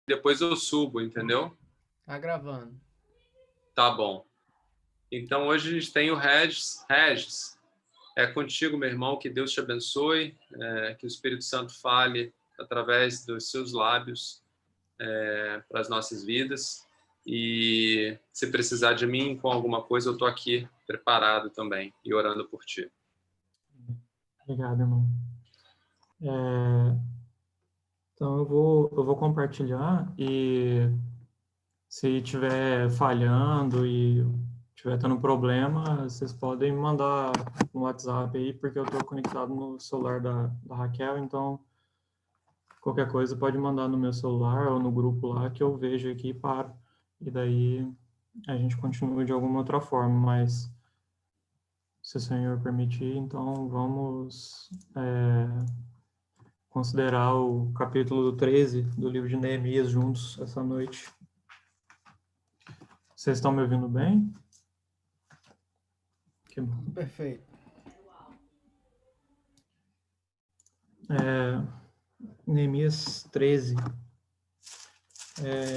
depois eu subo, entendeu? Tá gravando. Tá bom. Então hoje a gente tem o Regis. Regis, é contigo, meu irmão, que Deus te abençoe, que o Espírito Santo fale através dos seus lábios para as nossas vidas. E se precisar de mim com alguma coisa, eu estou aqui preparado também e orando por ti. Obrigado, irmão. Então eu vou compartilhar e se estiver falhando e estiver tendo problema, vocês podem me mandar no WhatsApp aí, porque eu estou conectado no celular da Raquel, então qualquer coisa pode mandar no meu celular ou no grupo lá que eu vejo aqui e paro. E daí a gente continua de alguma outra forma, mas se o Senhor permitir, então vamos considerar o capítulo 13 do livro de Neemias juntos essa noite. Vocês estão me ouvindo bem? Que bom. Perfeito. Neemias 13.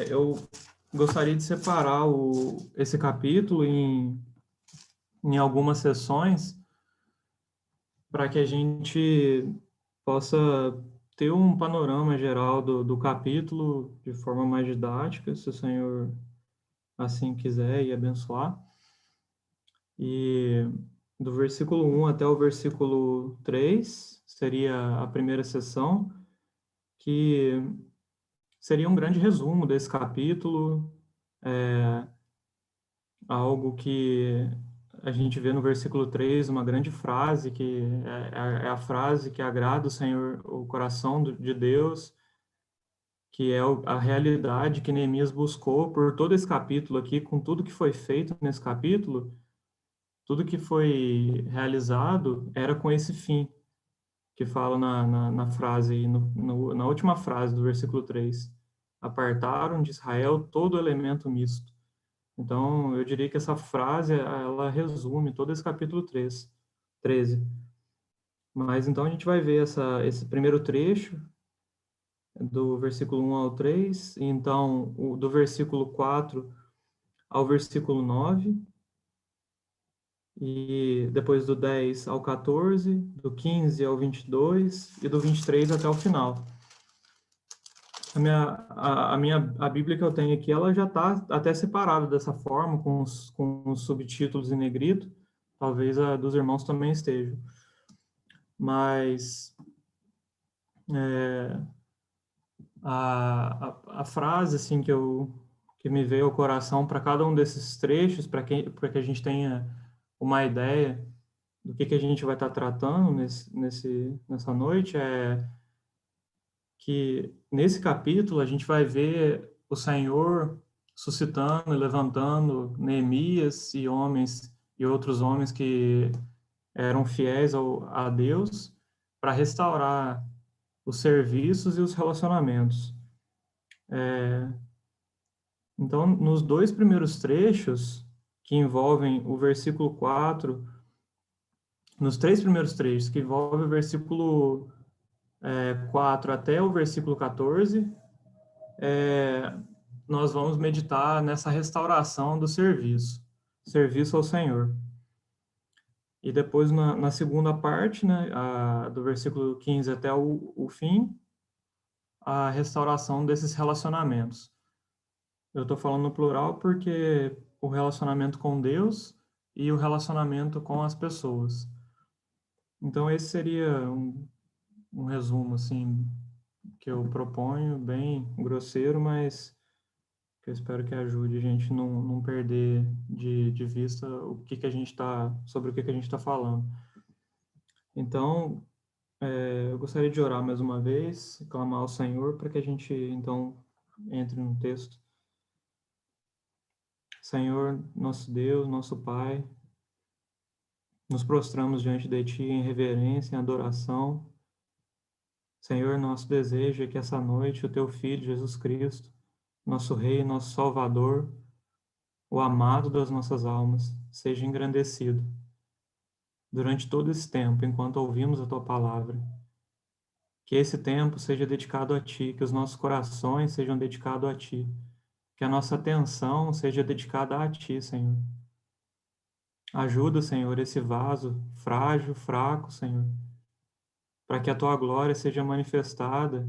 Eu gostaria de separar esse capítulo em algumas sessões para que a gente possa ter um panorama geral do capítulo de forma mais didática, se o Senhor assim quiser e abençoar. E do versículo 1 até o versículo 3 seria a primeira sessão, que seria um grande resumo desse capítulo, algo que a gente vê no versículo 3, uma grande frase, que é a frase que agrada o Senhor, o coração de Deus, que é a realidade que Neemias buscou por todo esse capítulo aqui, com tudo que foi feito nesse capítulo, tudo que foi realizado era com esse fim, que fala na frase, na última frase do versículo 3. Apartaram de Israel todo elemento misto. Então, eu diria que essa frase, ela resume todo esse capítulo 13. Mas, então, a gente vai ver esse primeiro trecho, do versículo 1 ao 3, e, então, do versículo 4 ao versículo 9, e depois do 10 ao 14, do 15 ao 22 e do 23 até o final. A Bíblia que eu tenho aqui, ela já está até separada dessa forma, com os subtítulos em negrito. Talvez a dos irmãos também esteja. Mas a frase assim que me veio ao coração para cada um desses trechos, para que a gente tenha uma ideia do que a gente vai estar tratando nessa noite, é que nesse capítulo a gente vai ver o Senhor suscitando e levantando Neemias e outros homens que eram fiéis a Deus para restaurar os serviços e os relacionamentos. Então, nos dois primeiros trechos, que envolvem o versículo 4, nos três primeiros trechos, que envolvem o versículo 4 até o versículo 14, nós vamos meditar nessa restauração do serviço ao Senhor. E depois, na segunda parte, né, do versículo 15 até o fim, a restauração desses relacionamentos. Eu estou falando no plural porque o relacionamento com Deus e o relacionamento com as pessoas. Então, esse seria um resumo, assim, que eu proponho, bem grosseiro, mas que eu espero que ajude a gente não perder de vista sobre o que a gente está falando. Então, eu gostaria de orar mais uma vez, clamar ao Senhor para que a gente, então, entre no texto. Senhor, nosso Deus, nosso Pai, nos prostramos diante de Ti em reverência, em adoração. Senhor, nosso desejo é que essa noite o Teu Filho, Jesus Cristo, nosso Rei, nosso Salvador, o amado das nossas almas, seja engrandecido durante todo esse tempo, enquanto ouvimos a Tua palavra. Que esse tempo seja dedicado a Ti, que os nossos corações sejam dedicados a Ti, que a nossa atenção seja dedicada a Ti, Senhor. Ajuda, Senhor, esse vaso frágil, fraco, Senhor, para que a Tua glória seja manifestada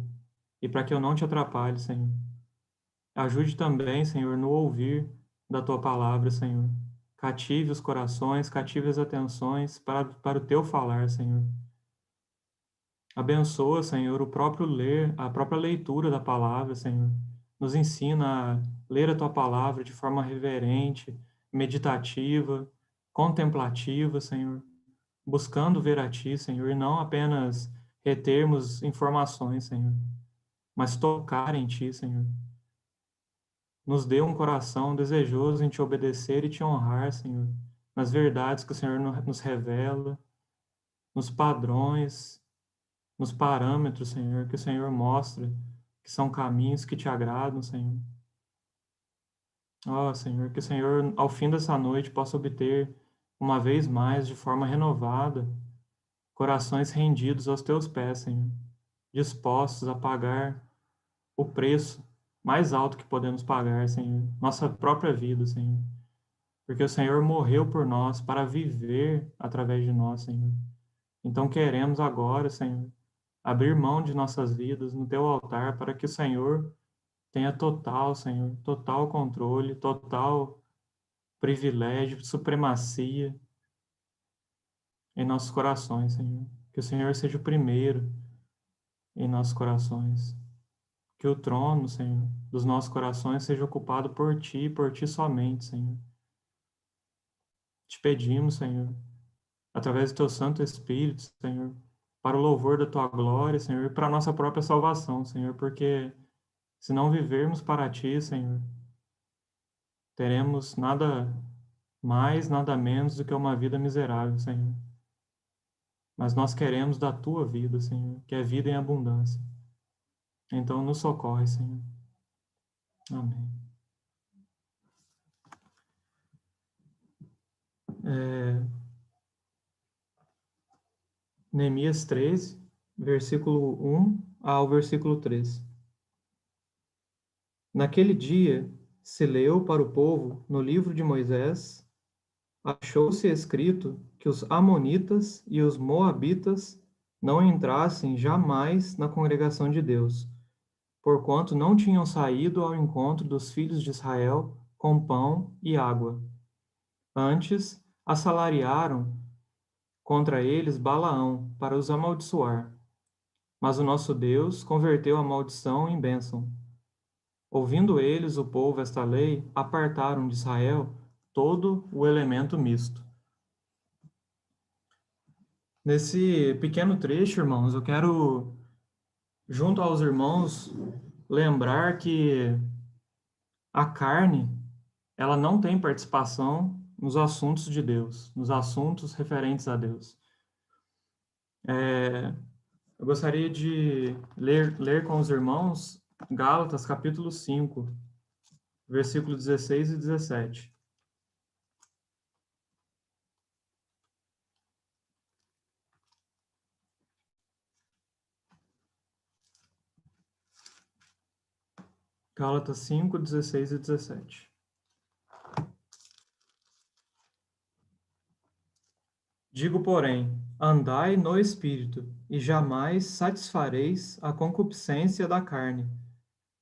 e para que eu não te atrapalhe, Senhor. Ajude também, Senhor, no ouvir da Tua palavra, Senhor. Cative os corações, cative as atenções para o Teu falar, Senhor. Abençoa, Senhor, a própria leitura da palavra, Senhor. Nos ensina a ler a Tua palavra de forma reverente, meditativa, contemplativa, Senhor. Buscando ver a Ti, Senhor, e não apenas retermos informações, Senhor, mas tocar em Ti, Senhor. Nos dê um coração desejoso em Te obedecer e Te honrar, Senhor, nas verdades que o Senhor nos revela, nos padrões, nos parâmetros, Senhor, que o Senhor mostra, que são caminhos que Te agradam, Senhor. Ó, Senhor, que o Senhor, ao fim dessa noite, possa obter, uma vez mais, de forma renovada, corações rendidos aos Teus pés, Senhor, dispostos a pagar o preço mais alto que podemos pagar, Senhor, nossa própria vida, Senhor. Porque o Senhor morreu por nós para viver através de nós, Senhor. Então queremos agora, Senhor, abrir mão de nossas vidas no Teu altar para que o Senhor tenha total, Senhor, total controle, total privilégio, supremacia em nossos corações, Senhor. Que o Senhor seja o primeiro em nossos corações. Que o trono, Senhor, dos nossos corações seja ocupado por Ti somente, Senhor. Te pedimos, Senhor, através do Teu Santo Espírito, Senhor, para o louvor da Tua glória, Senhor, e para a nossa própria salvação, Senhor, porque se não vivermos para Ti, Senhor, teremos nada mais, nada menos do que uma vida miserável, Senhor. Mas nós queremos da Tua vida, Senhor, que é vida em abundância. Então, nos socorre, Senhor. Amém. Neemias 13, versículo 1 ao versículo 3. Naquele dia se leu para o povo no livro de Moisés, achou-se escrito que os amonitas e os moabitas não entrassem jamais na congregação de Deus, porquanto não tinham saído ao encontro dos filhos de Israel com pão e água. Antes, assalariaram contra eles Balaão para os amaldiçoar. Mas o nosso Deus converteu a maldição em bênção. Ouvindo eles, o povo, esta lei, apartaram de Israel todo o elemento misto. Nesse pequeno trecho, irmãos, eu quero, junto aos irmãos, lembrar que a carne, ela não tem participação nos assuntos de Deus, nos assuntos referentes a Deus. Eu gostaria de ler com os irmãos Gálatas, capítulo 5, versículos 16 e 17. Gálatas 5, 16 e 17. Digo, porém, andai no Espírito, e jamais satisfareis a concupiscência da carne,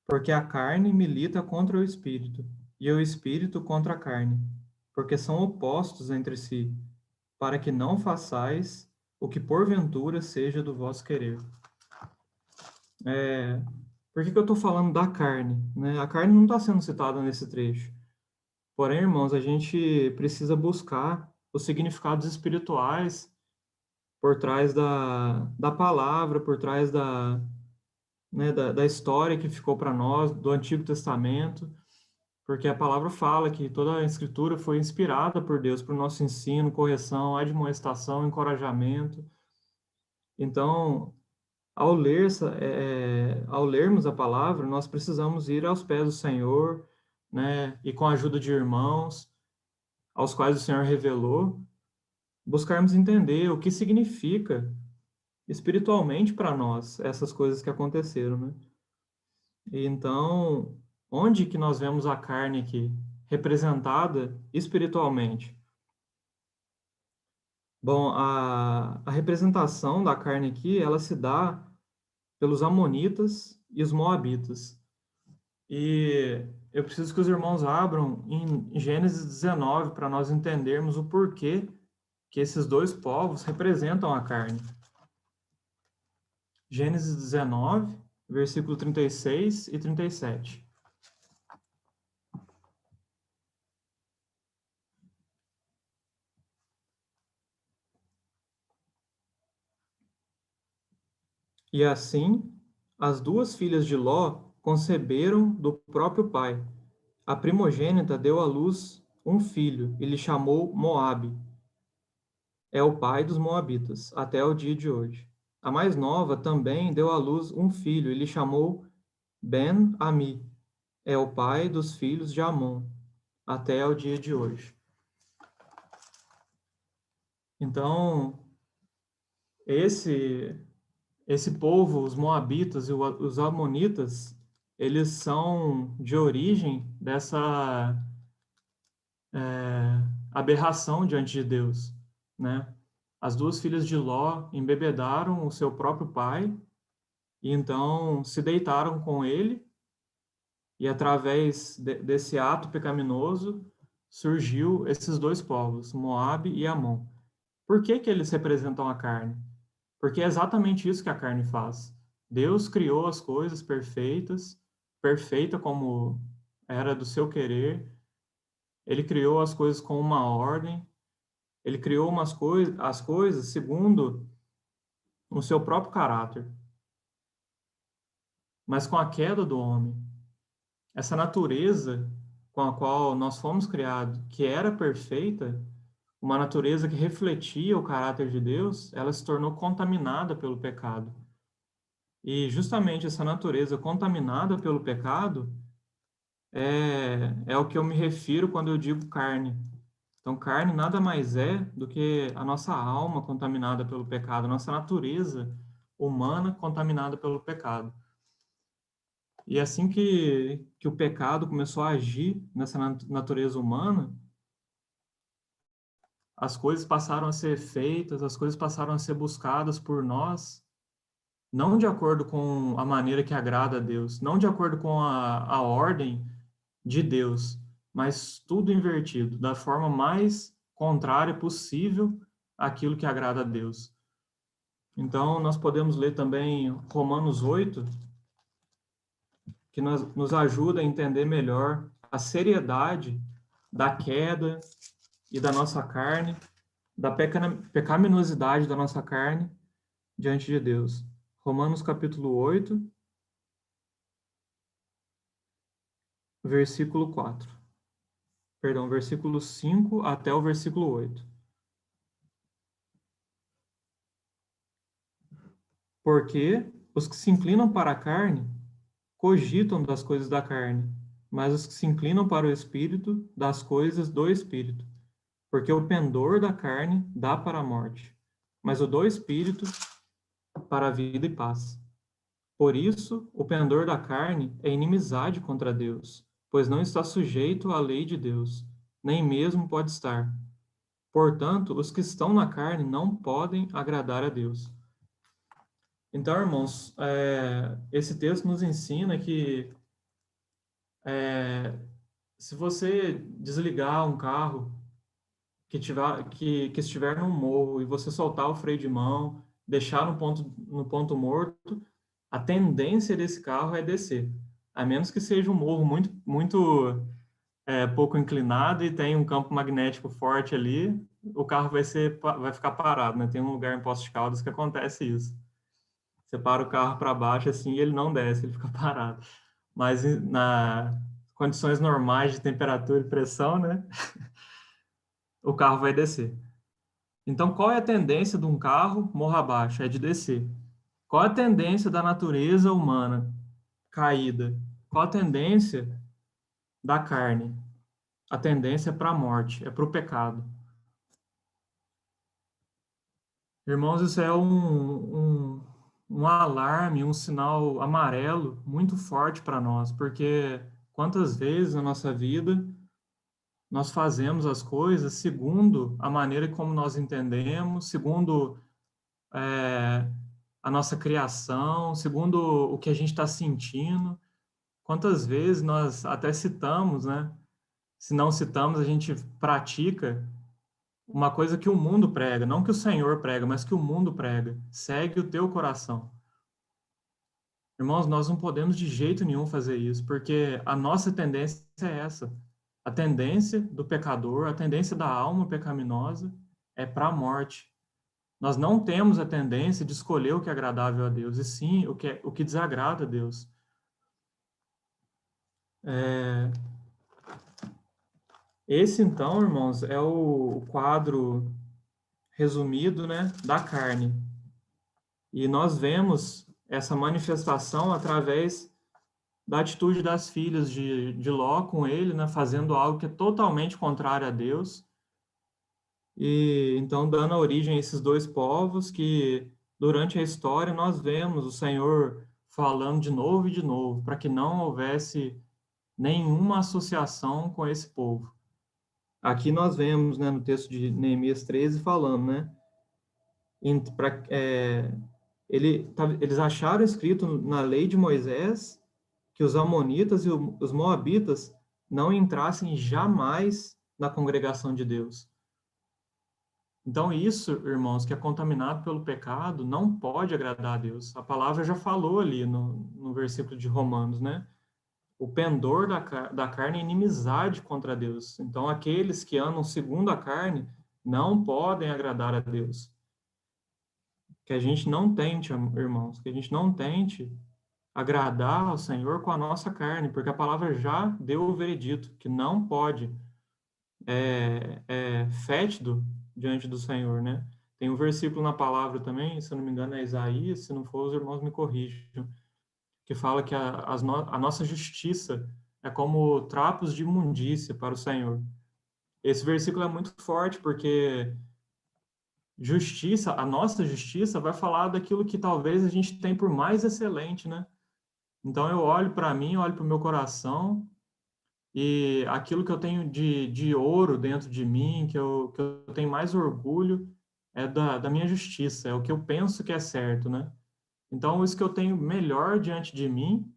porque a carne milita contra o Espírito, e o Espírito contra a carne, porque são opostos entre si, para que não façais o que porventura seja do vosso querer. Por que eu estou falando da carne, né? A carne não está sendo citada nesse trecho. Porém, irmãos, a gente precisa buscar os significados espirituais por trás da palavra, por trás da história que ficou para nós, do Antigo Testamento, porque a palavra fala que toda a Escritura foi inspirada por Deus para o nosso ensino, correção, admoestação, encorajamento. Então, ao lermos a palavra, nós precisamos ir aos pés do Senhor, né, e com a ajuda de irmãos, aos quais o Senhor revelou, buscarmos entender o que significa espiritualmente para nós essas coisas que aconteceram, né? E então, onde que nós vemos a carne aqui representada espiritualmente? Bom, a representação da carne aqui, ela se dá pelos amonitas e os moabitas. E eu preciso que os irmãos abram em Gênesis 19 para nós entendermos o porquê que esses dois povos representam a carne. Gênesis 19, versículo 36 e 37. E assim, as duas filhas de Ló conceberam do próprio pai. A primogênita deu à luz um filho e lhe chamou Moabe. É o pai dos moabitas, até o dia de hoje. A mais nova também deu à luz um filho e lhe chamou Ben-Ami. É o pai dos filhos de Amon, até o dia de hoje. Então, esse povo, os moabitas e os amonitas, eles são de origem dessa aberração diante de Deus, né? As duas filhas de Ló embebedaram o seu próprio pai e então se deitaram com ele e através desse ato pecaminoso surgiu esses dois povos, Moabe e Amon. Por que que eles representam a carne? Porque é exatamente isso que a carne faz. Deus criou as coisas perfeitas, perfeita como era do seu querer. Ele criou as coisas com uma ordem. Ele criou as coisas segundo o seu próprio caráter. Mas com a queda do homem, essa natureza com a qual nós fomos criados, que era perfeita, uma natureza que refletia o caráter de Deus, ela se tornou contaminada pelo pecado. E justamente essa natureza contaminada pelo pecado é o que eu me refiro quando eu digo carne. Então, carne nada mais é do que a nossa alma contaminada pelo pecado, a nossa natureza humana contaminada pelo pecado. E assim que o pecado começou a agir nessa natureza humana, as coisas passaram a ser feitas, as coisas passaram a ser buscadas por nós, não de acordo com a maneira que agrada a Deus, não de acordo com a ordem de Deus, mas tudo invertido, da forma mais contrária possível àquilo que agrada a Deus. Então, nós podemos ler também Romanos 8, que nos ajuda a entender melhor a seriedade da queda e da nossa carne, da pecaminosidade da nossa carne diante de Deus. Romanos capítulo 8, versículo 4. Perdão, versículo 5 até o versículo 8. Porque os que se inclinam para a carne cogitam das coisas da carne, mas os que se inclinam para o Espírito, das coisas do Espírito. Porque o pendor da carne dá para a morte, mas o do Espírito para a vida e paz. Por isso, o pendor da carne é inimizade contra Deus, pois não está sujeito à lei de Deus, nem mesmo pode estar. Portanto, os que estão na carne não podem agradar a Deus. Então, irmãos, esse texto nos ensina que se você desligar um carro que estiver num morro e você soltar o freio de mão, deixar no ponto morto, a tendência desse carro é descer. A menos que seja um morro muito pouco inclinado e tenha um campo magnético forte ali, o carro vai ficar parado, né? Tem um lugar em Poços de Caldas que acontece isso. Você para o carro para baixo assim e ele não desce, ele fica parado. Mas na condições normais de temperatura e pressão, né? O carro vai descer. Então, qual é a tendência de um carro morro abaixo? É de descer. Qual é a tendência da natureza humana caída? Qual a tendência da carne? A tendência é para a morte, é para o pecado. Irmãos, isso é um alarme, um sinal amarelo muito forte para nós, porque quantas vezes na nossa vida nós fazemos as coisas segundo a maneira como nós entendemos, segundo é, a nossa criação, segundo o que a gente está sentindo. Quantas vezes nós até citamos, né? Se não citamos, a gente pratica uma coisa que o mundo prega, não que o Senhor prega, mas que o mundo prega. Segue o teu coração. Irmãos, nós não podemos de jeito nenhum fazer isso, porque a nossa tendência é essa. A tendência do pecador, a tendência da alma pecaminosa é para a morte. Nós não temos a tendência de escolher o que é agradável a Deus, e sim o que desagrada a Deus. É, esse, então, irmãos, é o quadro resumido, né, da carne. E nós vemos essa manifestação através da atitude das filhas de Ló com ele, né, fazendo algo que é totalmente contrário a Deus. E então dando origem a esses dois povos que durante a história nós vemos o Senhor falando de novo e de novo, para que não houvesse nenhuma associação com esse povo. Aqui nós vemos, né, no texto de Neemias 13 falando, né, pra, eles acharam escrito na lei de Moisés que os amonitas e os moabitas não entrassem jamais na congregação de Deus. Então, isso, irmãos, que é contaminado pelo pecado, não pode agradar a Deus. A palavra já falou ali no versículo de Romanos, né? O pendor da carne é inimizade contra Deus. Então, aqueles que andam segundo a carne não podem agradar a Deus. Que a gente não tente, irmãos, que a gente não tente agradar ao Senhor com a nossa carne, porque a palavra já deu o veredito, que não pode, é fétido diante do Senhor, né? Tem um versículo na palavra também, se eu não me engano é Isaías, se não for os irmãos me corrijam, que fala que a nossa justiça é como trapos de imundícia para o Senhor. Esse versículo é muito forte, porque justiça, a nossa justiça vai falar daquilo que talvez a gente tem por mais excelente, né? Então eu olho para mim, olho para o meu coração e aquilo que eu tenho de ouro dentro de mim, que eu tenho mais orgulho, é da minha justiça, é o que eu penso que é certo, né? Então isso que eu tenho melhor diante de mim,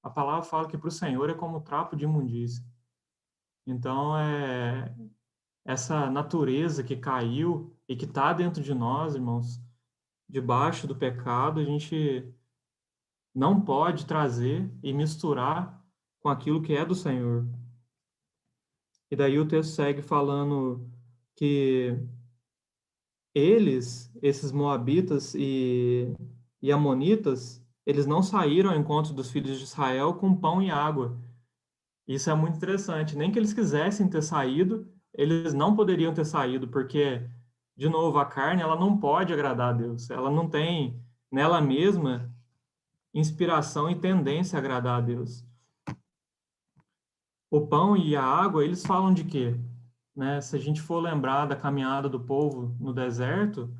a palavra fala que para o Senhor é como trapo de imundícia. Então é essa natureza que caiu e que está dentro de nós, irmãos, debaixo do pecado, a gente não pode trazer e misturar com aquilo que é do Senhor. E daí o texto segue falando que esses moabitas e amonitas, eles não saíram ao encontro dos filhos de Israel com pão e água. Isso é muito interessante. Nem que eles quisessem ter saído, eles não poderiam ter saído, porque, de novo, a carne, ela não pode agradar a Deus. Ela não tem nela mesma inspiração e tendência a agradar a Deus. O pão e a água, eles falam de quê? Né? Se a gente for lembrar da caminhada do povo no deserto,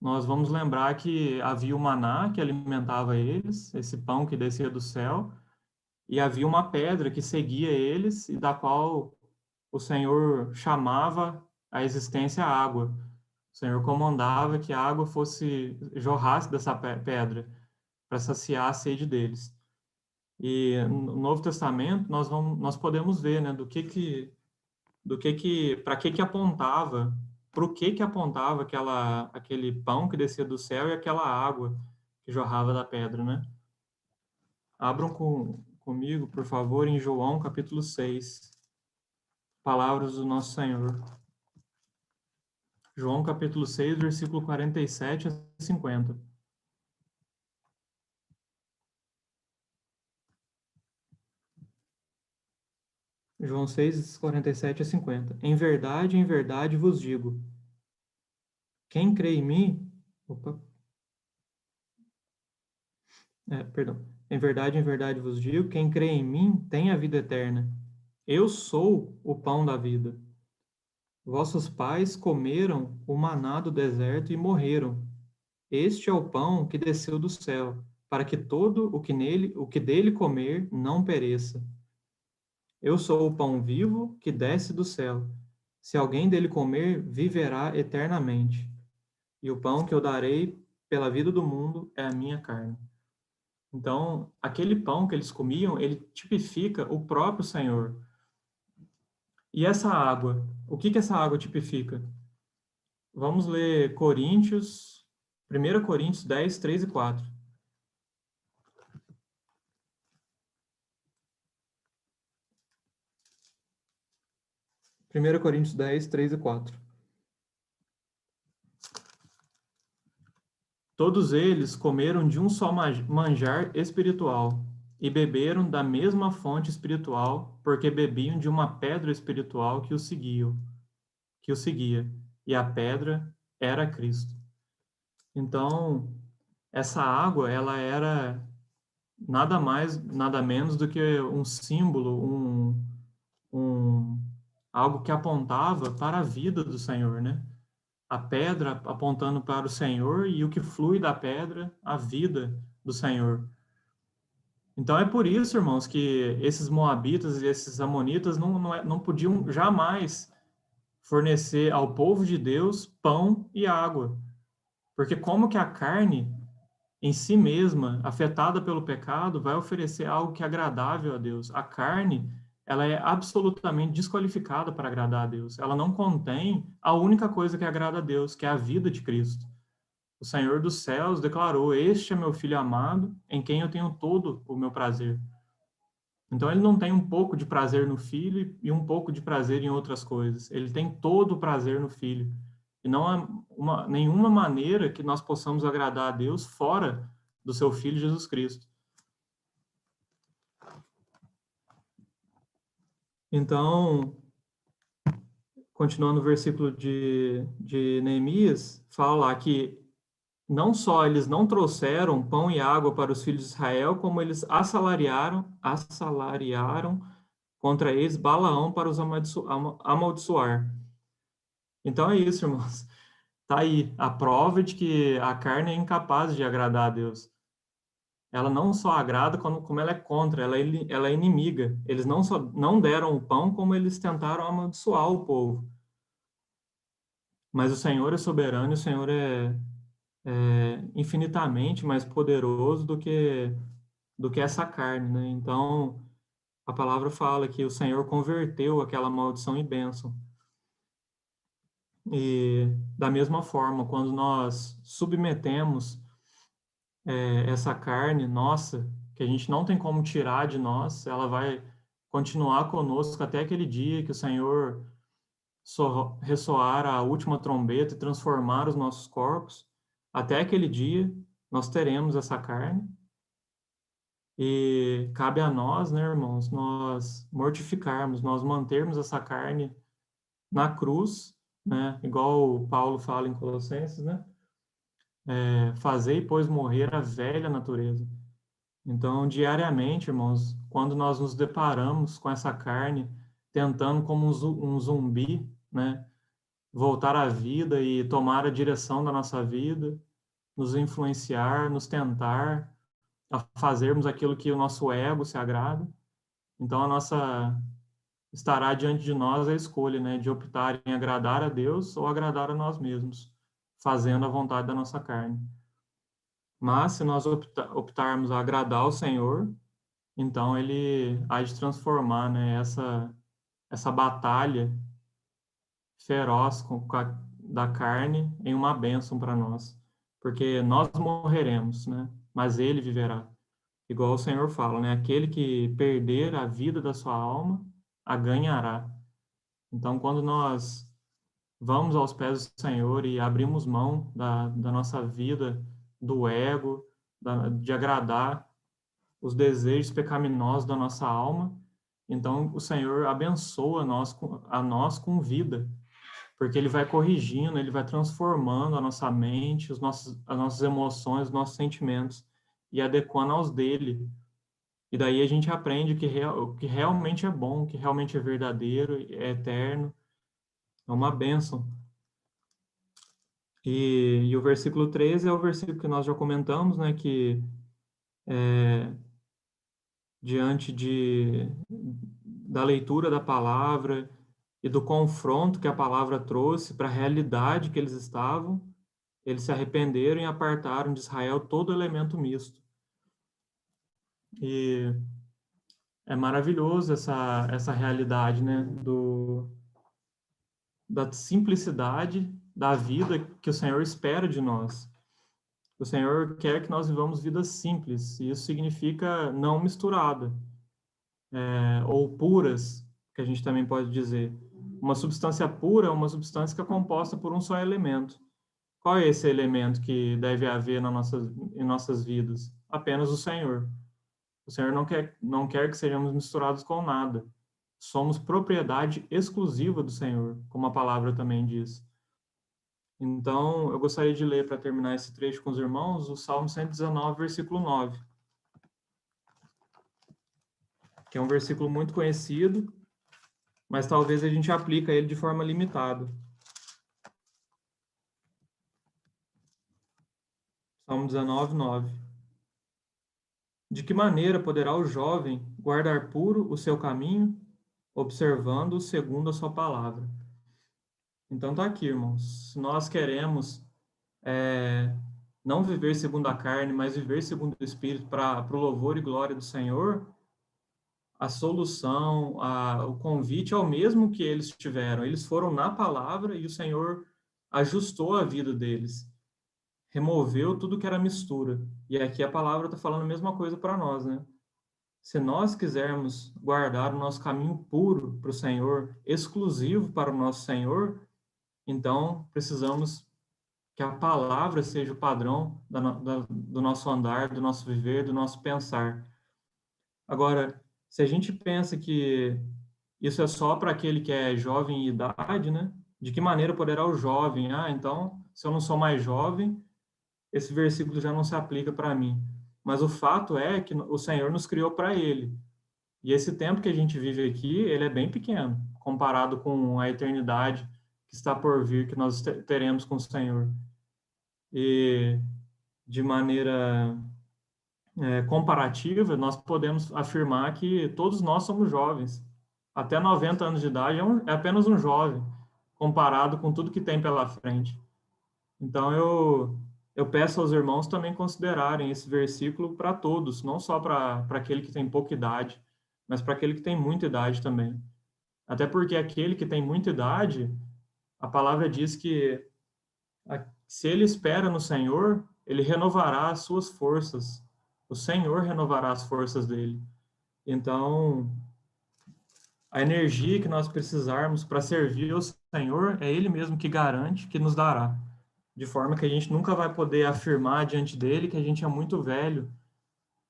nós vamos lembrar que havia o maná que alimentava eles, esse pão que descia do céu, e havia uma pedra que seguia eles e da qual o Senhor chamava a existência a água. O Senhor comandava que a água fosse jorrasse dessa pedra para saciar a sede deles. E no Novo Testamento nós podemos ver, né, para que apontava, para o que apontava aquele pão que descia do céu e aquela água que jorrava da pedra, né? Abram comigo, por favor, em João capítulo 6, palavras do nosso Senhor. João capítulo 6, versículo 47 a 50. João 6, 47 a 50. Em verdade vos digo, quem crê em mim... Opa, perdão. Em verdade vos digo, quem crê em mim tem a vida eterna. Eu sou o pão da vida. Vossos pais comeram o maná do deserto e morreram. Este é o pão que desceu do céu, para que todo o que dele comer não pereça. Eu sou o pão vivo que desce do céu. Se alguém dele comer, viverá eternamente. E o pão que eu darei pela vida do mundo é a minha carne. Então, aquele pão que eles comiam, ele tipifica o próprio Senhor. E essa água? O que que essa água tipifica? Vamos ler Coríntios, 1 Coríntios 10, 3 e 4. 1 Coríntios 10, 3 e 4. Todos eles comeram de um só manjar espiritual e beberam da mesma fonte espiritual, porque bebiam de uma pedra espiritual que o seguia, e a pedra era Cristo. Então, essa água, ela era nada mais, nada menos do que um símbolo, um algo que apontava para a vida do Senhor, né? A pedra apontando para o Senhor e o que flui da pedra, a vida do Senhor. Então é por isso, irmãos, que esses moabitas e esses amonitas não podiam jamais fornecer ao povo de Deus pão e água. Porque como que a carne em si mesma, afetada pelo pecado, vai oferecer algo que é agradável a Deus? A carne, ela é absolutamente desqualificada para agradar a Deus. Ela não contém a única coisa que agrada a Deus, que é a vida de Cristo. O Senhor dos céus declarou: Este é meu filho amado, em quem eu tenho todo o meu prazer. Então ele não tem um pouco de prazer no filho e um pouco de prazer em outras coisas. Ele tem todo o prazer no filho. E não há nenhuma maneira que nós possamos agradar a Deus fora do seu filho Jesus Cristo. Então, continuando o versículo de Neemias, fala lá que não só eles não trouxeram pão e água para os filhos de Israel, como eles assalariaram contra eles Balaão para os amaldiçoar. Então é isso, irmãos. Tá aí a prova de que a carne é incapaz de agradar a Deus. Ela não só agrada como ela é contra, ela é inimiga. Eles não só não deram o pão, como eles tentaram amaldiçoar o povo. Mas o Senhor é soberano, e o Senhor é infinitamente mais poderoso do que essa carne, né? Então, a palavra fala que o Senhor converteu aquela maldição em bênção. E da mesma forma, quando nós submetemos essa carne nossa, que a gente não tem como tirar de nós, ela vai continuar conosco até aquele dia que o Senhor ressoar a última trombeta e transformar os nossos corpos. Até aquele dia, nós teremos essa carne. E cabe a nós, né, irmãos, nós mortificarmos, nós mantermos essa carne na cruz, né, igual o Paulo fala em Colossenses, né, fazei, pois, morrer a velha natureza. Então, diariamente, irmãos, quando nós nos deparamos com essa carne, tentando como um zumbi, né, voltar à vida e tomar a direção da nossa vida, nos influenciar, nos tentar a fazermos aquilo que o nosso ego se agrada. Então, estará diante de nós a escolha, né, de optar em agradar a Deus ou agradar a nós mesmos, fazendo a vontade da nossa carne. Mas se nós optarmos a agradar ao Senhor, então ele há de transformar, né, essa batalha feroz da carne em uma bênção para nós, porque nós morreremos, né, mas ele viverá. Igual o Senhor fala, né, aquele que perder a vida da sua alma, a ganhará. Então, quando nós vamos aos pés do Senhor e abrimos mão da nossa vida, do ego, de agradar os desejos pecaminosos da nossa alma, então o Senhor abençoa a nós com vida, porque Ele vai corrigindo, Ele vai transformando a nossa mente, as nossas emoções, os nossos sentimentos, e adequando aos dele. E daí a gente aprende o que realmente é bom, o que realmente é verdadeiro, é eterno, É uma bênção. E o versículo 13 é o versículo que nós já comentamos, né? Que diante da leitura da palavra e do confronto que a palavra trouxe para a realidade que eles estavam, eles se arrependeram e apartaram de Israel todo elemento misto. E é maravilhoso essa realidade, né? Da simplicidade da vida que o Senhor espera de nós. O Senhor quer que nós vivamos vidas simples, e isso significa não misturada, ou puras, que a gente também pode dizer. Uma substância pura é uma substância que é composta por um só elemento. Qual é esse elemento que deve haver em nossas vidas? Apenas o Senhor. O Senhor não quer que sejamos misturados com nada. Somos propriedade exclusiva do Senhor, como a palavra também diz. Então, eu gostaria de ler, para terminar esse trecho com os irmãos, o Salmo 119, versículo 9, que é um versículo muito conhecido, mas talvez a gente aplique ele de forma limitada. Salmo 19, 9. De que maneira poderá o jovem guardar puro o seu caminho, observando segundo a sua palavra? Então tá aqui, irmãos. Se nós queremos não viver segundo a carne, mas viver segundo o Espírito para o louvor e glória do Senhor, a solução, o convite é o mesmo que eles tiveram. Eles foram na palavra e o Senhor ajustou a vida deles, removeu tudo que era mistura. E aqui a palavra está falando a mesma coisa para nós, né? Se nós quisermos guardar o nosso caminho puro para o Senhor, exclusivo para o nosso Senhor, então precisamos que a palavra seja o padrão do nosso andar, do nosso viver, do nosso pensar. Agora, se a gente pensa que isso é só para aquele que é jovem em idade, né? De que maneira poderá o jovem? Ah, então, se eu não sou mais jovem, esse versículo já não se aplica para mim. Mas o fato é que o Senhor nos criou para Ele. E esse tempo que a gente vive aqui, ele é bem pequeno, comparado com a eternidade que está por vir, que nós teremos com o Senhor. E de maneira comparativa, nós podemos afirmar que todos nós somos jovens. Até 90 anos de idade é apenas um jovem, comparado com tudo que tem pela frente. Então, eu peço aos irmãos também considerarem esse versículo para todos, não só para aquele que tem pouca idade, mas para aquele que tem muita idade também. Até porque aquele que tem muita idade, a palavra diz que se ele espera no Senhor, ele renovará as suas forças. O Senhor renovará as forças dele. Então, a energia que nós precisarmos para servir ao Senhor é Ele mesmo que garante que nos dará. De forma que a gente nunca vai poder afirmar diante dele que a gente é muito velho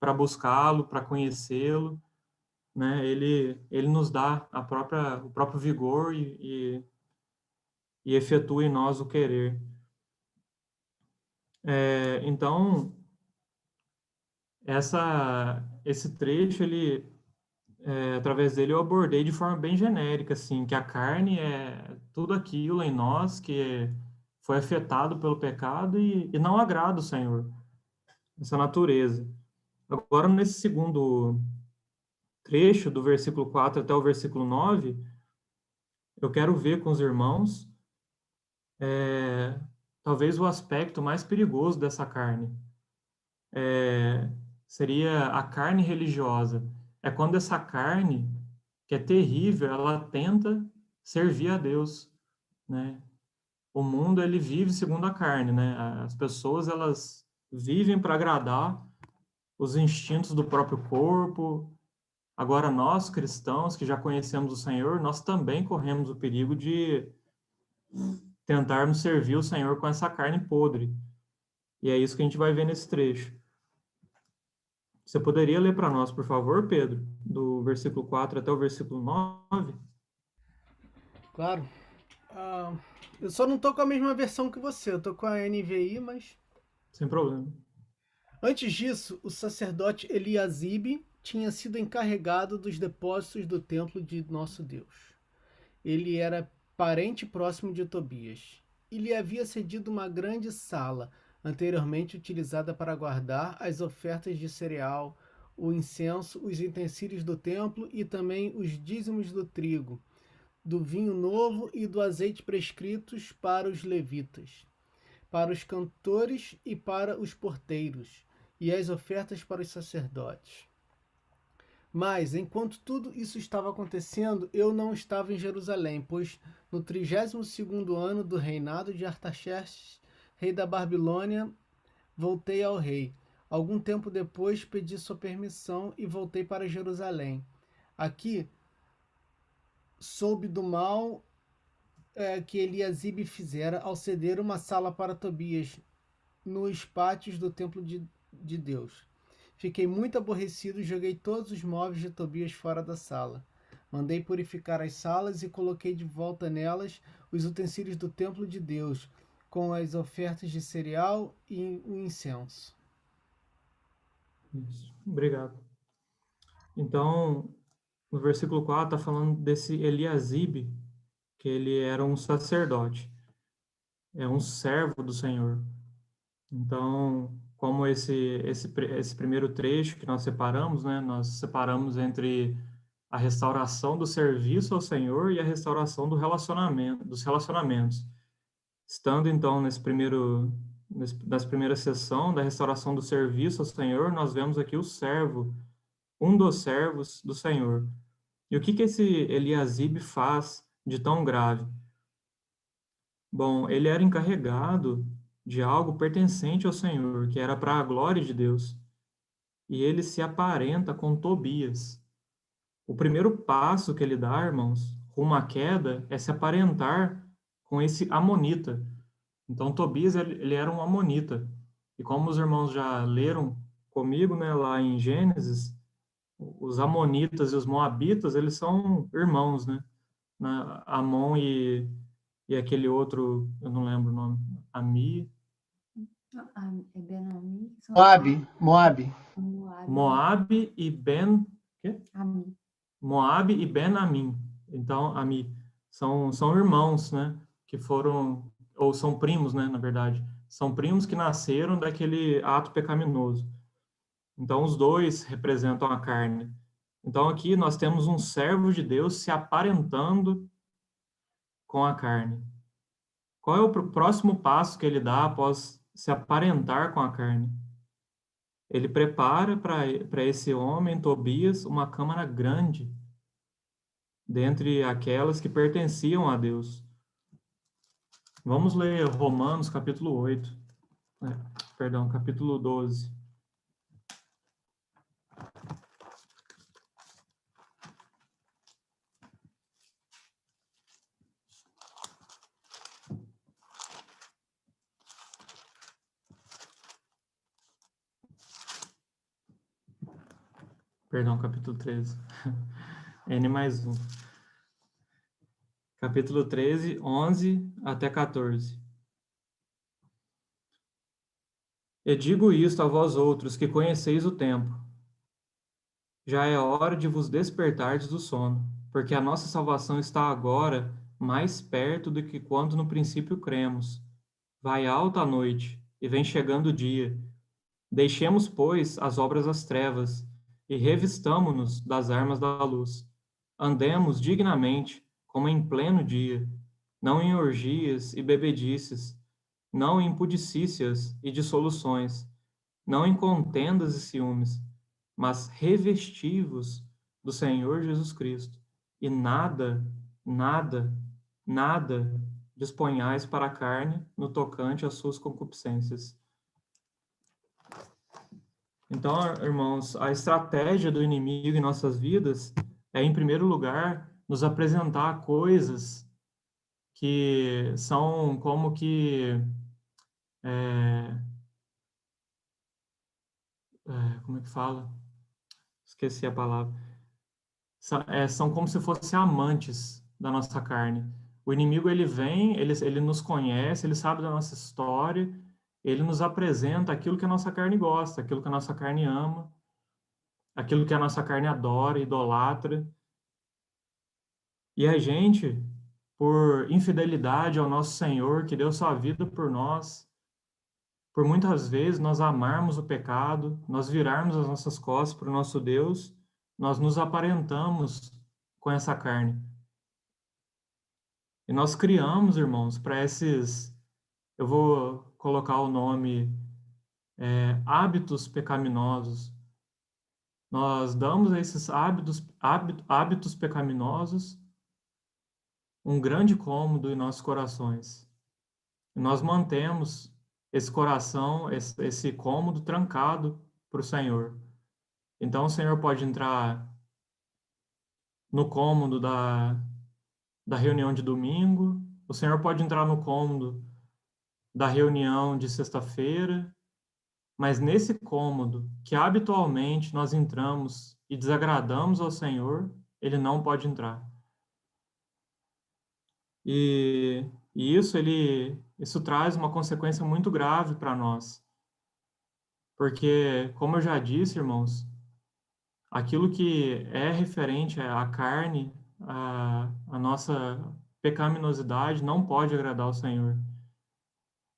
para buscá-lo, para conhecê-lo, né? Ele nos dá o próprio vigor e efetua em nós o querer. Então, esse trecho, através dele eu abordei de forma bem genérica, assim, que a carne é tudo aquilo em nós que foi afetado pelo pecado e não agrada o Senhor, essa natureza. Agora, nesse segundo trecho, do versículo 4 até o versículo 9, eu quero ver com os irmãos talvez o aspecto mais perigoso dessa carne. Seria a carne religiosa. É quando essa carne, que é terrível, ela tenta servir a Deus, né? O mundo, ele vive segundo a carne, né? As pessoas, elas vivem para agradar os instintos do próprio corpo. Agora, nós, cristãos, que já conhecemos o Senhor, nós também corremos o perigo de tentarmos servir o Senhor com essa carne podre. E é isso que a gente vai ver nesse trecho. Você poderia ler para nós, por favor, Pedro, do versículo 4 até o versículo 9? Claro. Ah, eu só não tô com a mesma versão que você, eu tô com a NVI, mas. Sem problema. Antes disso, o sacerdote Eliasibe tinha sido encarregado dos depósitos do templo de nosso Deus. Ele era parente próximo de Tobias, e lhe havia cedido uma grande sala, anteriormente utilizada para guardar as ofertas de cereal, o incenso, os utensílios do templo e também os dízimos do trigo, do vinho novo e do azeite prescritos para os levitas, para os cantores e para os porteiros, e as ofertas para os sacerdotes. Mas, enquanto tudo isso estava acontecendo, eu não estava em Jerusalém, pois no 32º ano do reinado de Artaxerxes, rei da Babilônia, voltei ao rei. Algum tempo depois pedi sua permissão e voltei para Jerusalém. Aqui soube do mal que Eliasibe fizera ao ceder uma sala para Tobias nos pátios do templo de Deus. Fiquei muito aborrecido e joguei todos os móveis de Tobias fora da sala. Mandei purificar as salas e coloquei de volta nelas os utensílios do templo de Deus, com as ofertas de cereal e o incenso. Isso. Obrigado. Então, no versículo 4 está falando desse Eliasibe, que ele era um sacerdote, é um servo do Senhor. Então, como esse primeiro trecho que nós separamos, né, nós separamos entre a restauração do serviço ao Senhor e a restauração dos relacionamentos. Estando, então, nessa primeira sessão da restauração do serviço ao Senhor, nós vemos aqui o servo, um dos servos do Senhor. E o que esse Eliasibe faz de tão grave? Bom, ele era encarregado de algo pertencente ao Senhor, que era para a glória de Deus. E ele se aparenta com Tobias. O primeiro passo que ele dá, irmãos, rumo à queda, é se aparentar com esse amonita. Então, Tobias, ele era um amonita. E como os irmãos já leram comigo, né, lá em Gênesis, os amonitas e os moabitas, eles são irmãos, né? Amon e aquele outro, eu não lembro o nome, Ami. É Ben-Ami. Moabe. Moabe e Ben... Quê? Ami. Moabe e Ben-Amim. Então, Ami, são irmãos, né? Que foram, ou são primos, né? Na verdade. São primos que nasceram daquele ato pecaminoso. Então, os dois representam a carne. Então, aqui nós temos um servo de Deus se aparentando com a carne. Qual é o próximo passo que ele dá após se aparentar com a carne? Ele prepara para esse homem, Tobias, uma câmara grande, dentre aquelas que pertenciam a Deus. Vamos ler Romanos, capítulo 8. Capítulo 12. Capítulo 13. N mais 1. Capítulo 13, 11 até 14. E digo isto a vós outros, que conheceis o tempo. Já é hora de vos despertardes do sono, porque a nossa salvação está agora mais perto do que quando no princípio cremos. Vai alta a noite, e vem chegando o dia. Deixemos, pois, as obras das trevas, e revistamo-nos das armas da luz. Andemos dignamente, como em pleno dia, não em orgias e bebedices, não em pudicícias e dissoluções, não em contendas e ciúmes, mas revesti-vos do Senhor Jesus Cristo, e nada disponhais para a carne no tocante às suas concupiscências. Então, irmãos, a estratégia do inimigo em nossas vidas é, em primeiro lugar, nos apresentar coisas que são como que... como é que fala? Esqueci a palavra. São como se fossem amantes da nossa carne. O inimigo, ele vem, ele nos conhece, ele sabe da nossa história, ele nos apresenta aquilo que a nossa carne gosta, aquilo que a nossa carne ama, aquilo que a nossa carne adora, idolatra. E a gente, por infidelidade ao nosso Senhor, que deu sua vida por nós, por muitas vezes nós amarmos o pecado, nós virarmos as nossas costas para o nosso Deus, nós nos aparentamos com essa carne. E nós criamos, irmãos, para esses, eu vou colocar o nome, hábitos pecaminosos. Nós damos a esses hábitos pecaminosos um grande cômodo em nossos corações. E nós mantemos esse coração, esse cômodo trancado para o Senhor. Então o Senhor pode entrar no cômodo da reunião de domingo, o Senhor pode entrar no cômodo da reunião de sexta-feira, mas nesse cômodo que habitualmente nós entramos e desagradamos ao Senhor, ele não pode entrar. E isso traz uma consequência muito grave para nós. Porque, como eu já disse, irmãos, aquilo que é referente à carne, a nossa pecaminosidade, não pode agradar ao Senhor.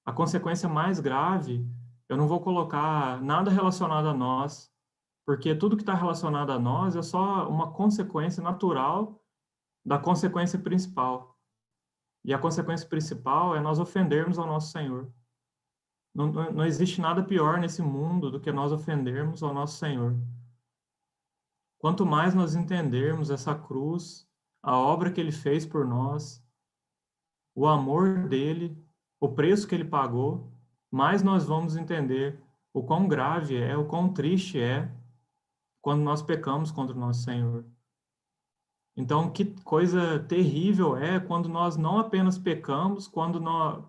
A consequência mais grave, eu não vou colocar nada relacionado a nós, porque tudo que está relacionado a nós é só uma consequência natural da consequência principal. E a consequência principal é nós ofendermos ao nosso Senhor. Não existe nada pior nesse mundo do que nós ofendermos ao nosso Senhor. Quanto mais nós entendermos essa cruz, a obra que Ele fez por nós, o amor dele, o preço que Ele pagou, mais nós vamos entender o quão grave é, o quão triste é quando nós pecamos contra o nosso Senhor. Então, que coisa terrível é quando nós não apenas pecamos, quando nós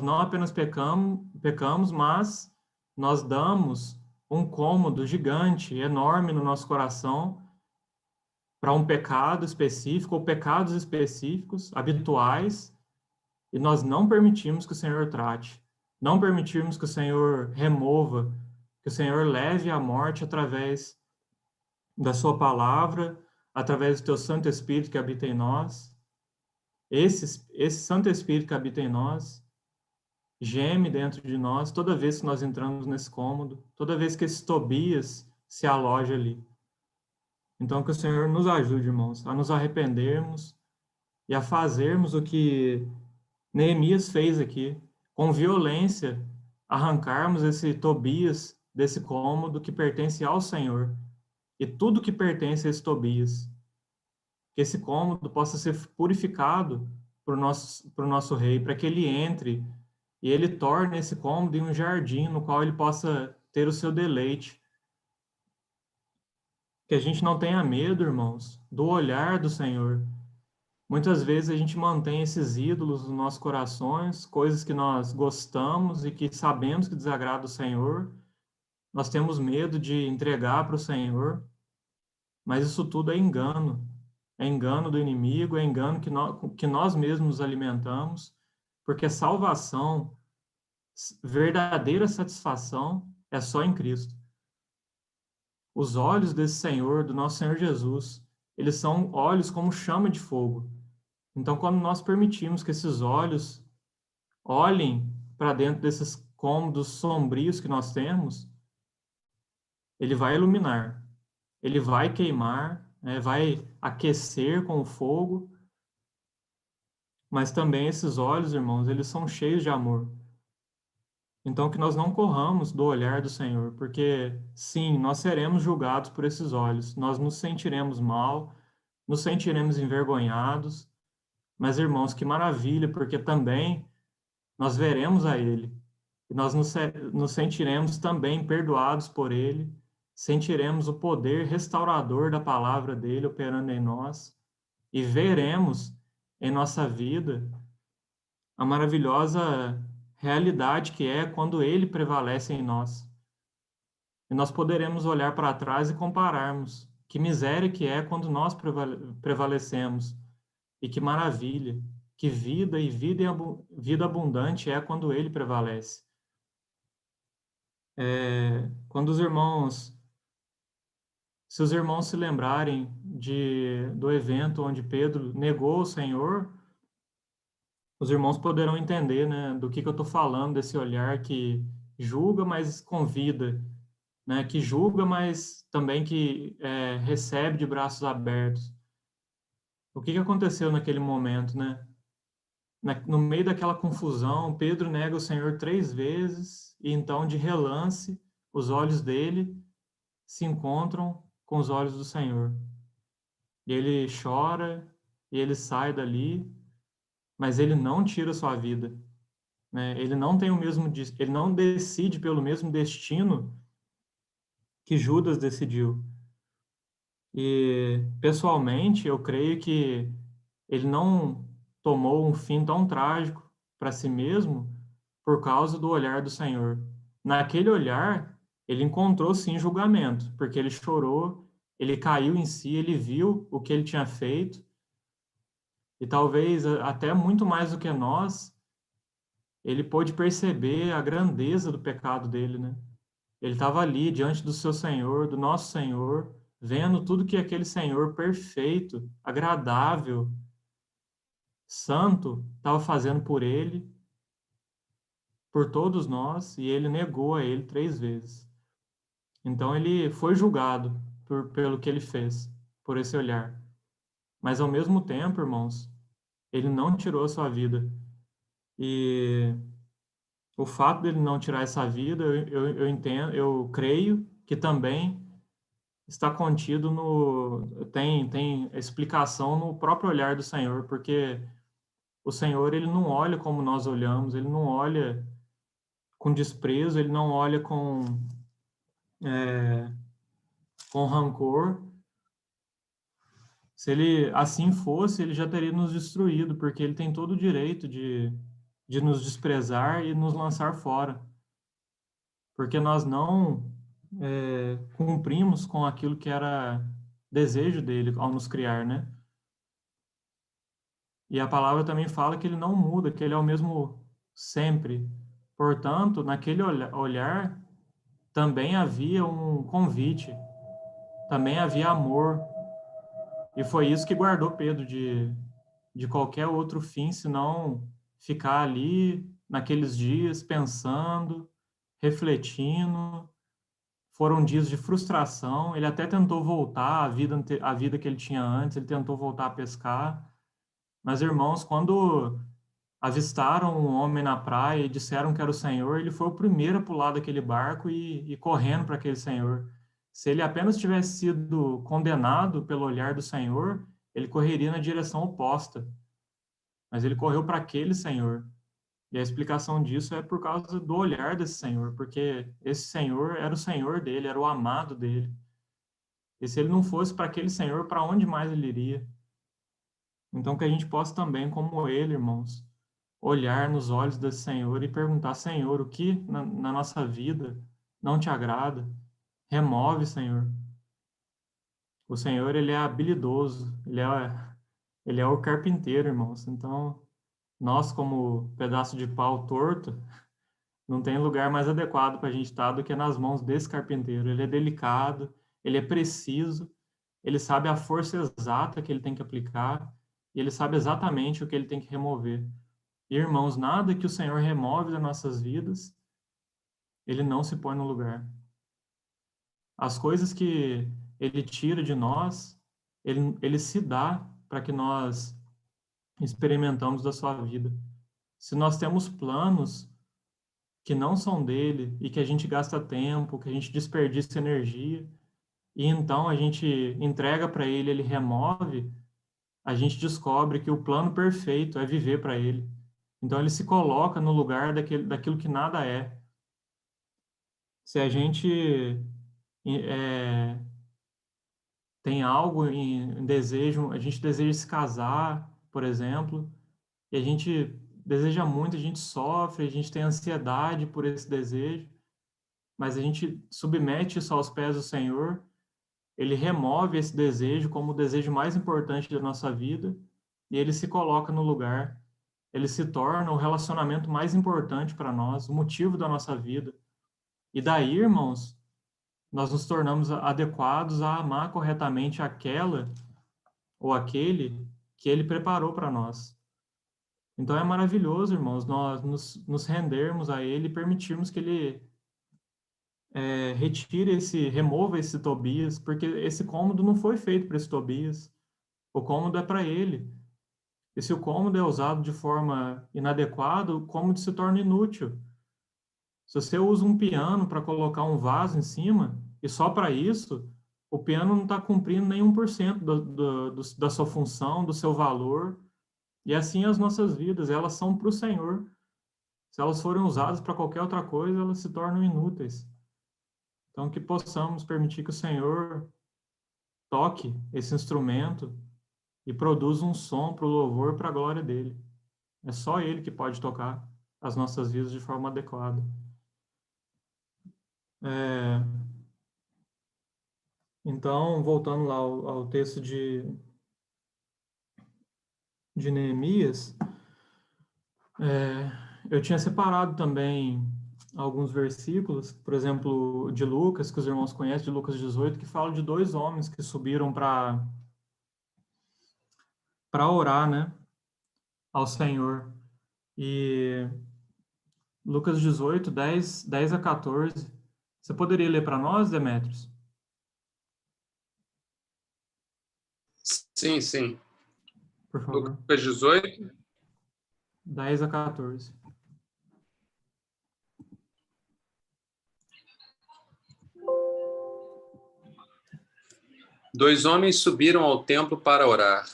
não apenas pecamos, mas nós damos um cômodo gigante, enorme no nosso coração para um pecado específico ou pecados específicos, habituais, e nós não permitimos que o Senhor trate, não permitimos que o Senhor remova, que o Senhor leve à morte através da sua palavra, através do teu Santo Espírito que habita em nós. Esse Santo Espírito que habita em nós geme dentro de nós toda vez que nós entramos nesse cômodo, toda vez que esse Tobias se aloja ali. Então, que o Senhor nos ajude, irmãos, a nos arrependermos e a fazermos o que Neemias fez aqui, com violência, arrancarmos esse Tobias desse cômodo que pertence ao Senhor e tudo que pertence a esse Tobias. Que esse cômodo possa ser purificado por nosso rei, para que ele entre e ele torne esse cômodo em um jardim no qual ele possa ter o seu deleite. Que a gente não tenha medo, irmãos, do olhar do Senhor. Muitas vezes a gente mantém esses ídolos nos nossos corações, coisas que nós gostamos e que sabemos que desagrada o Senhor. Nós temos medo de entregar para o Senhor, mas isso tudo é engano. É engano do inimigo, é engano que nós mesmos alimentamos, porque salvação, verdadeira satisfação, é só em Cristo. Os olhos desse Senhor, do nosso Senhor Jesus, eles são olhos como chama de fogo. Então, quando nós permitimos que esses olhos olhem para dentro desses cômodos sombrios que nós temos, ele vai iluminar, ele vai queimar, né, vai aquecer com o fogo, mas também esses olhos, irmãos, eles são cheios de amor. Então, que nós não corramos do olhar do Senhor, porque, sim, nós seremos julgados por esses olhos, nós nos sentiremos mal, nos sentiremos envergonhados, mas, irmãos, que maravilha, porque também nós veremos a Ele, e nós nos sentiremos também perdoados por Ele, sentiremos o poder restaurador da palavra dEle operando em nós, e veremos em nossa vida a maravilhosa realidade que é quando Ele prevalece em nós. E nós poderemos olhar para trás e compararmos que miséria que é quando nós prevalecemos, e que maravilha, que vida e vida abundante é quando Ele prevalece. Quando os irmãos se os irmãos se lembrarem do evento onde Pedro negou o Senhor, os irmãos poderão entender, né, do que eu estou falando, desse olhar que julga, mas convida, né, que julga, mas também que recebe de braços abertos. O que aconteceu naquele momento, né? No meio daquela confusão, Pedro nega o Senhor 3 vezes e então, de relance, os olhos dele se encontram com os olhos do Senhor. E ele chora e ele sai dali, mas ele não tira sua vida, né? Ele não tem o mesmo, ele não decide pelo mesmo destino que Judas decidiu. E pessoalmente, eu creio que ele não tomou um fim tão trágico para si mesmo por causa do olhar do Senhor. Naquele olhar, ele encontrou sim julgamento, porque ele chorou, ele caiu em si, ele viu o que ele tinha feito, e talvez até muito mais do que nós, ele pôde perceber a grandeza do pecado dele, né? Ele estava ali diante do seu Senhor, do nosso Senhor, vendo tudo que aquele Senhor perfeito, agradável, santo estava fazendo por ele, por todos nós, e ele negou a ele 3 vezes. Então ele foi julgado pelo que ele fez, por esse olhar. Mas ao mesmo tempo, irmãos, ele não tirou a sua vida. E o fato dele não tirar essa vida, eu entendo, eu creio que também está contido tem explicação no próprio olhar do Senhor, porque o Senhor, ele não olha como nós olhamos, ele não olha com desprezo, ele não olha com rancor. Se ele assim fosse, ele já teria nos destruído, porque ele tem todo o direito de nos desprezar e nos lançar fora, porque nós não cumprimos com aquilo que era desejo dele ao nos criar, né? E a palavra também fala que ele não muda, que ele é o mesmo sempre. Portanto, naquele olhar também havia um convite, também havia amor. E foi isso que guardou Pedro de qualquer outro fim, senão ficar ali naqueles dias pensando, refletindo. Foram dias de frustração. Ele até tentou voltar à vida que ele tinha antes, ele tentou voltar a pescar. Mas, irmãos, quando avistaram um homem na praia e disseram que era o Senhor, ele foi o primeiro a pular daquele barco e correndo para aquele Senhor. Se ele apenas tivesse sido condenado pelo olhar do Senhor, ele correria na direção oposta. Mas ele correu para aquele Senhor. E a explicação disso é por causa do olhar desse Senhor, porque esse Senhor era o Senhor dele, era o amado dele. E se ele não fosse para aquele Senhor, para onde mais ele iria? Então, que a gente possa também, como ele, irmãos, olhar nos olhos desse Senhor e perguntar: Senhor, o que na nossa vida não te agrada? Remove, Senhor. O Senhor, ele é habilidoso, ele é o carpinteiro, irmãos. Então, nós, como pedaço de pau torto, não tem lugar mais adequado para a gente estar do que nas mãos desse carpinteiro. Ele é delicado, ele é preciso, ele sabe a força exata que ele tem que aplicar e ele sabe exatamente o que ele tem que remover. E, irmãos, nada que o Senhor remove das nossas vidas, ele não se põe no lugar. As coisas que ele tira de nós, ele se dá para que nós experimentamos da sua vida. Se nós temos planos que não são dele e que a gente gasta tempo, que a gente desperdiça energia, e então a gente entrega para ele, ele remove, a gente descobre que o plano perfeito é viver para ele. Então ele se coloca no lugar daquilo que nada é. Se a gente tem algo em desejo, a gente deseja se casar, por exemplo, e a gente deseja muito, a gente sofre, a gente tem ansiedade por esse desejo, mas a gente submete isso aos pés do Senhor, ele remove esse desejo como o desejo mais importante da nossa vida, e ele se coloca no lugar, ele se torna o relacionamento mais importante para nós, o motivo da nossa vida. E daí, irmãos, nós nos tornamos adequados a amar corretamente aquela ou aquele que ele preparou para nós. Então é maravilhoso, irmãos, nós nos rendermos a ele e permitirmos que ele remova esse Tobias, porque esse cômodo não foi feito para esse Tobias. O cômodo é para ele. E se o cômodo é usado de forma inadequada, o cômodo se torna inútil. Se você usa um piano para colocar um vaso em cima, e só para isso, o piano não está cumprindo nem 1% da sua função, do seu valor. E assim as nossas vidas, elas são para o Senhor. Se elas forem usadas para qualquer outra coisa, elas se tornam inúteis. Então, que possamos permitir que o Senhor toque esse instrumento e produza um som para o louvor e para a glória dele. É só ele que pode tocar as nossas vidas de forma adequada. Então, voltando lá ao texto de Neemias, eu tinha separado também alguns versículos, por exemplo, de Lucas, que os irmãos conhecem, de Lucas 18, que fala de 2 homens que subiram para orar, né, ao Senhor. E Lucas 18, 10 a 14. Você poderia ler para nós, Demetrios? Sim, sim. Por favor. Lucas 18. 10 a 14. Dois homens subiram ao templo para orar.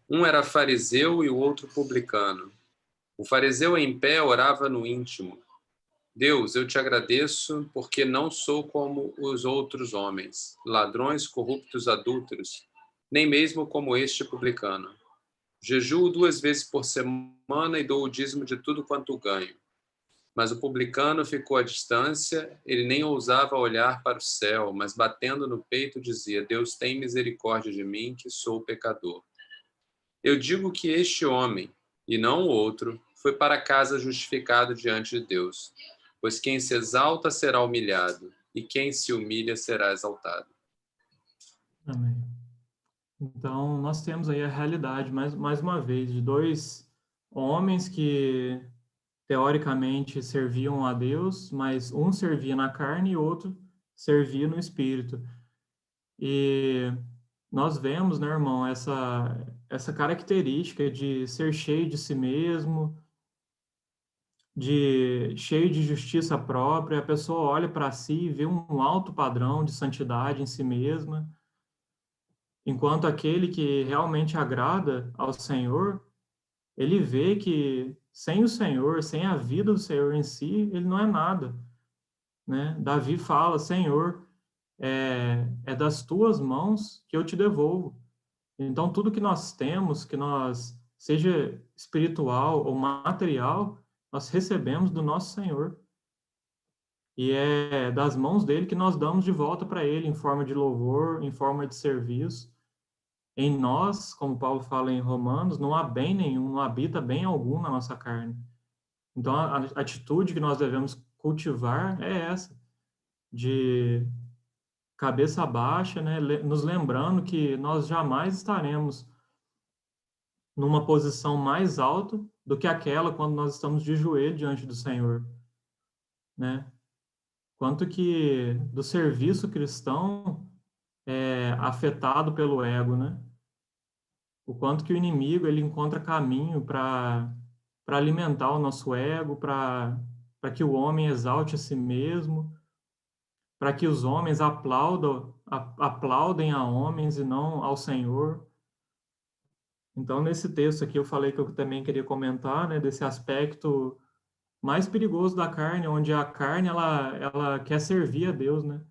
Um era fariseu e o outro publicano. O fariseu em pé orava no íntimo. Deus, eu te agradeço porque não sou como os outros homens, ladrões, corruptos, adúlteros, nem mesmo como este publicano. Jejuo 2 vezes por semana e dou o dízimo de tudo quanto ganho. Mas o publicano ficou à distância, ele nem ousava olhar para o céu, mas batendo no peito dizia: Deus, tem misericórdia de mim, que sou pecador. Eu digo que este homem, e não o outro, foi para casa justificado diante de Deus, pois quem se exalta será humilhado, e quem se humilha será exaltado. Amém. Então, nós temos aí a realidade, mais uma vez, de 2 homens que teoricamente serviam a Deus, mas um servia na carne e o outro servia no espírito. E nós vemos, né, irmão, essa característica de ser cheio de si mesmo, cheio de justiça própria, a pessoa olha para si e vê um alto padrão de santidade em si mesma, enquanto aquele que realmente agrada ao Senhor, ele vê que sem o Senhor, sem a vida do Senhor em si, ele não é nada, né? Davi fala: Senhor, é das tuas mãos que eu te devolvo. Então, tudo que nós temos, seja espiritual ou material, nós recebemos do nosso Senhor. E é das mãos dele que nós damos de volta para ele, em forma de louvor, em forma de serviço. Em nós, como Paulo fala em Romanos, não há bem nenhum, não habita bem algum na nossa carne. Então, a atitude que nós devemos cultivar é essa, de cabeça baixa, né, nos lembrando que nós jamais estaremos numa posição mais alta do que aquela quando nós estamos de joelho diante do Senhor, né? Quanto que do serviço cristão é afetado pelo ego, né? O quanto que o inimigo ele encontra caminho para alimentar o nosso ego, para que o homem exalte a si mesmo, para que os homens aplaudem a homens e não ao Senhor. Então, nesse texto aqui, eu falei que eu também queria comentar, né, desse aspecto mais perigoso da carne, onde a carne, ela quer servir a Deus, né?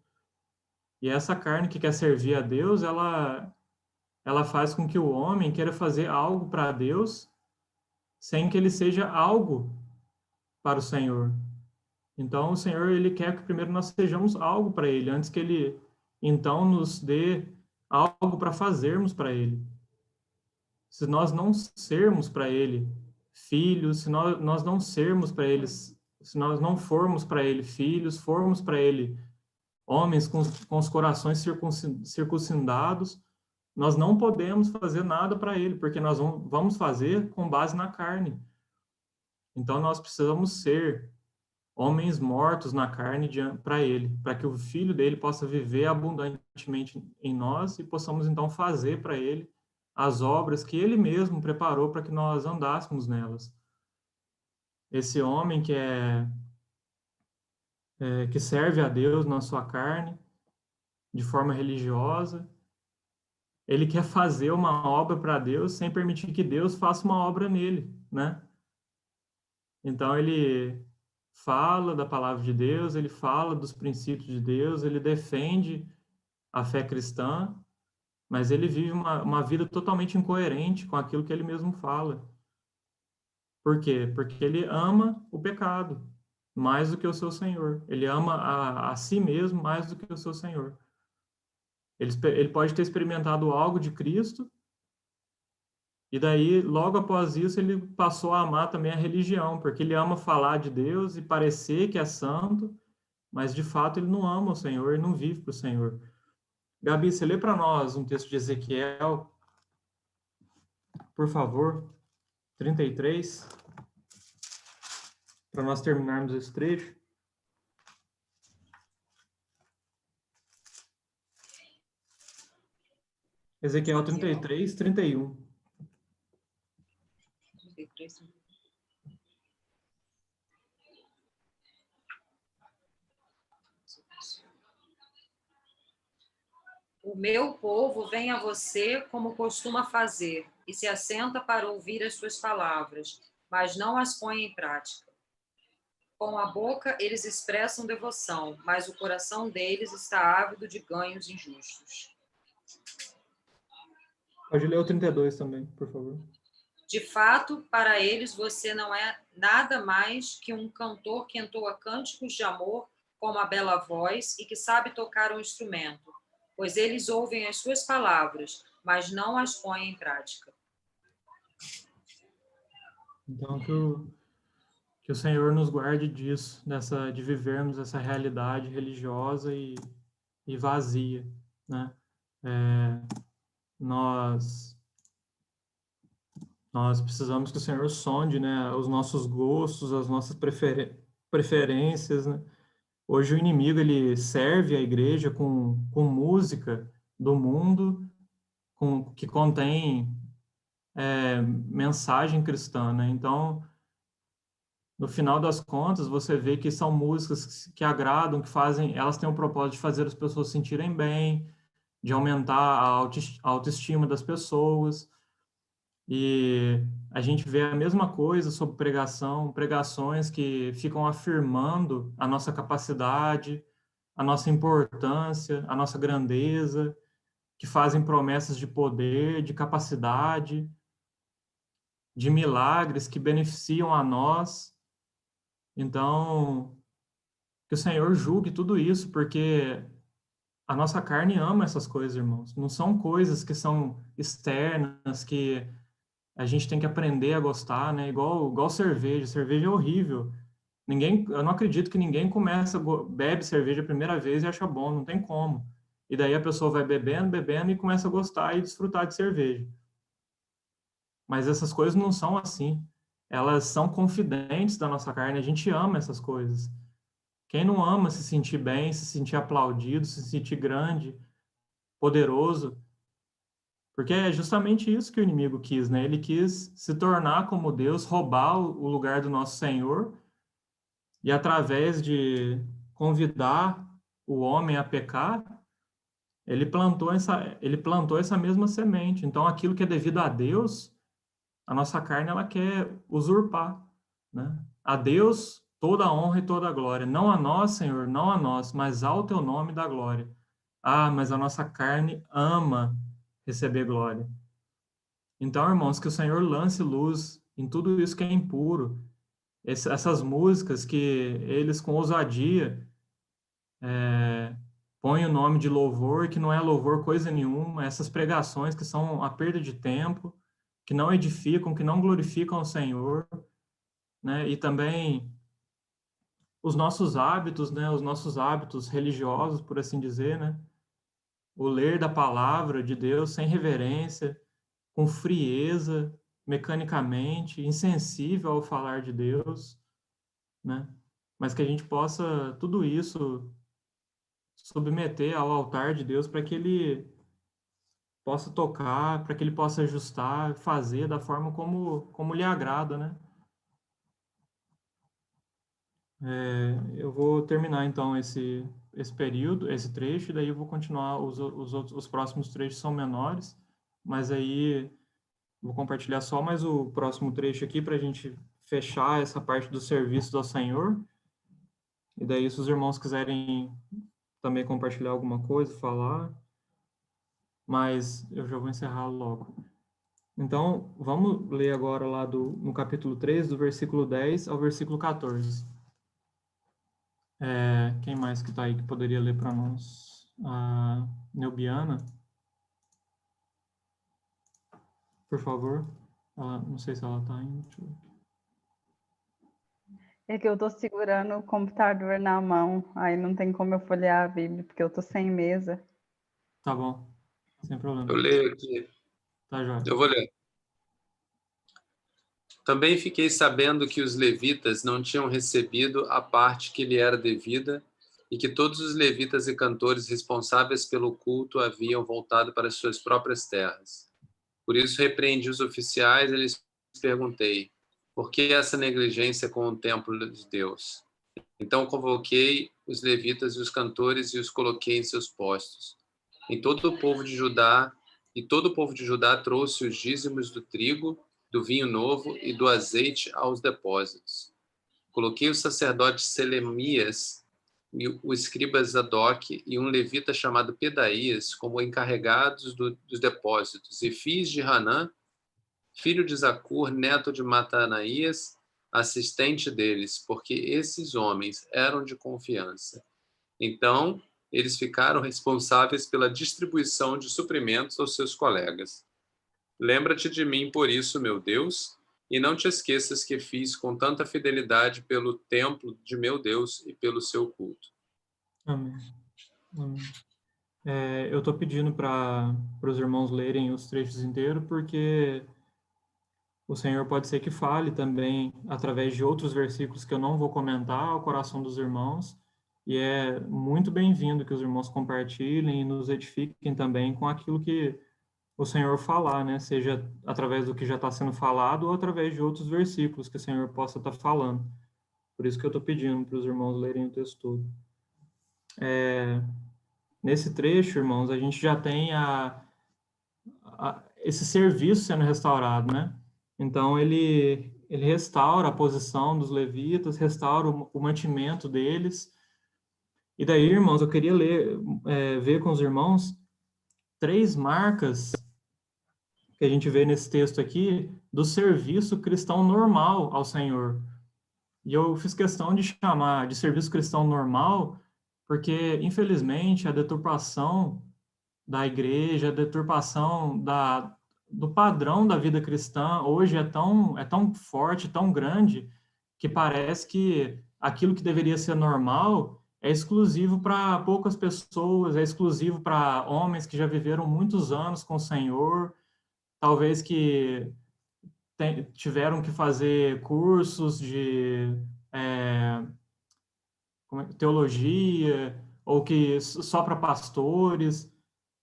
E essa carne que quer servir a Deus, ela faz com que o homem queira fazer algo para Deus, sem que ele seja algo para o Senhor. Então, o Senhor, ele quer que primeiro nós sejamos algo para ele, antes que ele, então, nos dê algo para fazermos para ele. Se nós não sermos para ele filhos, se nós não sermos para eles, se nós não formos para ele filhos, formos para ele homens com os corações circuncindados, nós não podemos fazer nada para ele, porque nós vamos fazer com base na carne. Então, nós precisamos ser homens mortos na carne para ele, para que o filho dele possa viver abundantemente em nós e possamos, então, fazer para ele as obras que ele mesmo preparou para que nós andássemos nelas. Esse homem que serve a Deus na sua carne, de forma religiosa, ele quer fazer uma obra para Deus sem permitir que Deus faça uma obra nele, né? Então, ele fala da palavra de Deus, ele fala dos princípios de Deus, ele defende a fé cristã, mas ele vive uma vida totalmente incoerente com aquilo que ele mesmo fala. Por quê? Porque ele ama o pecado mais do que o seu Senhor. Ele ama a si mesmo mais do que o seu Senhor. Ele pode ter experimentado algo de Cristo, e daí, logo após isso, ele passou a amar também a religião, porque ele ama falar de Deus e parecer que é santo, mas de fato ele não ama o Senhor, ele não vive para o Senhor. Gabi, você lê para nós um texto de Ezequiel, por favor, 33, para nós terminarmos esse trecho. Ezequiel 33, 31. 33. O meu povo vem a você como costuma fazer, e se assenta para ouvir as suas palavras, mas não as põe em prática. Com a boca eles expressam devoção, mas o coração deles está ávido de ganhos injustos. Pode ler o 32 também, por favor. De fato, para eles você não é nada mais que um cantor que entoa cânticos de amor com uma bela voz e que sabe tocar um instrumento, pois eles ouvem as suas palavras, mas não as põem em prática. Então, que o Senhor nos guarde disso, de vivermos essa realidade religiosa e vazia, né? Nós precisamos que o Senhor sonde, né, os nossos gostos, as nossas preferências, né? Hoje o inimigo, ele serve a igreja com música do mundo, que contém mensagem cristã, né? Então, no final das contas, você vê que são músicas que agradam, elas têm o propósito de fazer as pessoas se sentirem bem, de aumentar a autoestima das pessoas. E a gente vê a mesma coisa sobre pregações que ficam afirmando a nossa capacidade, a nossa importância, a nossa grandeza, que fazem promessas de poder, de capacidade, de milagres que beneficiam a nós. Então, que o Senhor julgue tudo isso, porque a nossa carne ama essas coisas, irmãos. Não são coisas que são externas, que a gente tem que aprender a gostar, né? Igual cerveja. Cerveja é horrível. Eu não acredito que ninguém bebe cerveja a primeira vez e acha bom, não tem como. E daí a pessoa vai bebendo e começa a gostar e desfrutar de cerveja. Mas essas coisas não são assim. Elas são confidentes da nossa carne, a gente ama essas coisas. Quem não ama se sentir bem, se sentir aplaudido, se sentir grande, poderoso? Porque é justamente isso que o inimigo quis, né? Ele quis se tornar como Deus, roubar o lugar do nosso Senhor, e através de convidar o homem a pecar, ele plantou essa mesma semente. Então, aquilo que é devido a Deus, a nossa carne, ela quer usurpar, né? A Deus toda a honra e toda a glória. Não a nós, Senhor, não a nós, mas ao teu nome da glória. Ah, mas a nossa carne ama receber glória. Então, irmãos, que o Senhor lance luz em tudo isso que é impuro. Essas músicas que eles, com ousadia, põem o nome de louvor, que não é louvor coisa nenhuma. Essas pregações que são a perda de tempo, que não edificam, que não glorificam o Senhor, né? E também os nossos hábitos, né, os nossos hábitos religiosos, por assim dizer, né, o ler da palavra de Deus sem reverência, com frieza, mecanicamente, insensível ao falar de Deus, né, mas que a gente possa tudo isso submeter ao altar de Deus para que Ele possa tocar, para que Ele possa ajustar, fazer da forma como lhe agrada, né? Eu vou terminar então esse período, esse trecho, e daí eu vou continuar os próximos trechos são menores, mas aí vou compartilhar só mais o próximo trecho aqui para a gente fechar essa parte do serviço ao Senhor. E daí, se os irmãos quiserem também compartilhar alguma coisa, falar, mas eu já vou encerrar logo. Então, vamos ler agora lá no capítulo 3, do versículo 10 ao versículo 14. Quem mais que está aí que poderia ler para nós? A Neubiana, por favor. Não sei se ela está indo. É que eu tô segurando o computador na mão, aí não tem como eu folhear a Bíblia, porque eu tô sem mesa. Tá bom, sem problema. Eu leio aqui. Tá, joia. Eu vou ler. Também fiquei sabendo que os levitas não tinham recebido a parte que lhe era devida e que todos os levitas e cantores responsáveis pelo culto haviam voltado para as suas próprias terras. Por isso repreendi os oficiais e lhes perguntei: por que essa negligência com o templo de Deus? Então convoquei os levitas e os cantores e os coloquei em seus postos. E todo o povo de Judá trouxe os dízimos do trigo, do vinho novo e do azeite aos depósitos. Coloquei o sacerdote Selemias, e o escriba Zadok e um levita chamado Pedaías como encarregados dos depósitos, e fiz de Hanã, filho de Zacur, neto de Matanaías, assistente deles, porque esses homens eram de confiança. Então, eles ficaram responsáveis pela distribuição de suprimentos aos seus colegas. Lembra-te de mim por isso, meu Deus, e não te esqueças que fiz com tanta fidelidade pelo templo de meu Deus e pelo seu culto. Amém. Amém. Eu estou pedindo para os irmãos lerem os trechos inteiros, porque o Senhor pode ser que fale também através de outros versículos que eu não vou comentar ao coração dos irmãos, e é muito bem-vindo que os irmãos compartilhem e nos edifiquem também com aquilo que o Senhor falar, né? Seja através do que já está sendo falado ou através de outros versículos que o Senhor possa estar falando. Por isso que eu estou pedindo para os irmãos lerem o texto todo. Nesse trecho, irmãos, a gente já tem esse serviço sendo restaurado, né? Então, ele restaura a posição dos levitas, restaura o mantimento deles. E daí, irmãos, eu queria ver com os irmãos 3 marcas que a gente vê nesse texto aqui do serviço cristão normal ao Senhor. E eu fiz questão de chamar de serviço cristão normal, porque, infelizmente, a deturpação da igreja, a deturpação do padrão da vida cristã hoje é tão forte, tão grande, que parece que aquilo que deveria ser normal é exclusivo para poucas pessoas, é exclusivo para homens que já viveram muitos anos com o Senhor, talvez que tiveram que fazer cursos de teologia, ou que só para pastores.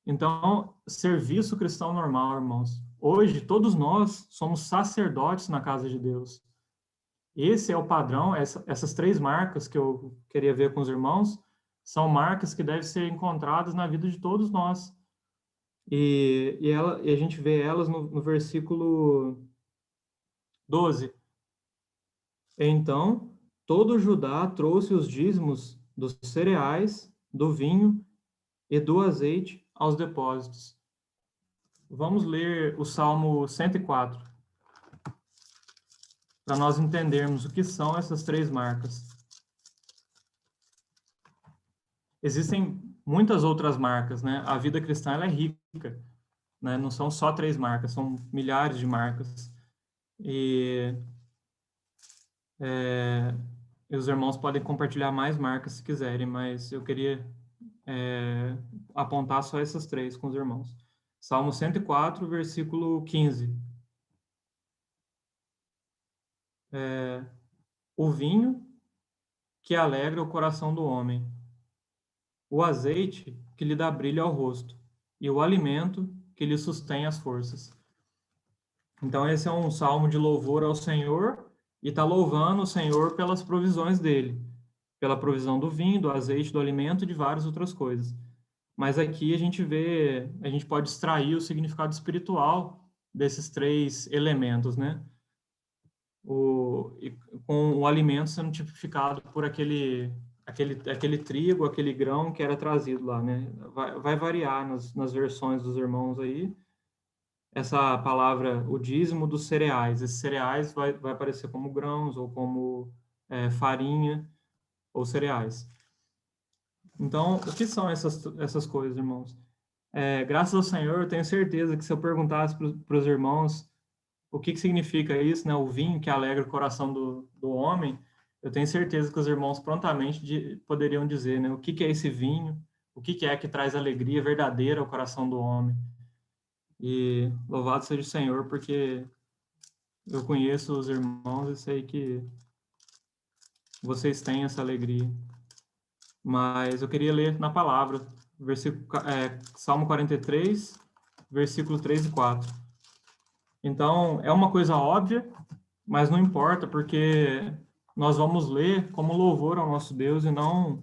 Então, serviço cristão normal, irmãos. Hoje, todos nós somos sacerdotes na casa de Deus. Esse é o padrão, essas 3 marcas que eu queria ver com os irmãos, são marcas que devem ser encontradas na vida de todos nós. E a gente vê elas no versículo 12. Então, todo Judá trouxe os dízimos dos cereais, do vinho e do azeite aos depósitos. Vamos ler o Salmo 104, para nós entendermos o que são essas 3 marcas. Existem muitas outras marcas, né? A vida cristã ela é rica, né? Não são só 3 marcas, são milhares de marcas. E E os irmãos podem compartilhar mais marcas se quiserem, mas eu queria apontar só essas 3 com os irmãos. Salmo 104, versículo 15. O vinho que alegra o coração do homem, o azeite que lhe dá brilho ao rosto, e o alimento que lhe sustém as forças. Então, esse é um salmo de louvor ao Senhor, e está louvando o Senhor pelas provisões dele, pela provisão do vinho, do azeite, do alimento e de várias outras coisas. Mas aqui a gente pode extrair o significado espiritual desses 3 elementos, né? Com o alimento sendo tipificado por aquele trigo, aquele grão que era trazido lá, né? Vai variar nas versões dos irmãos aí. Essa palavra, o dízimo dos cereais. Esses cereais vai aparecer como grãos ou como farinha ou cereais. Então, o que são essas coisas, irmãos? Graças ao Senhor, eu tenho certeza que se eu perguntasse para os irmãos o que significa isso, né? O vinho que alegra o coração do homem, eu tenho certeza que os irmãos prontamente poderiam dizer, né? O que é esse vinho? O que é que traz alegria verdadeira ao coração do homem? E louvado seja o Senhor, porque eu conheço os irmãos e sei que vocês têm essa alegria. Mas eu queria ler na palavra, Salmo 43, versículo 3 e 4. Então, é uma coisa óbvia, mas não importa, porque nós vamos ler como louvor ao nosso Deus e não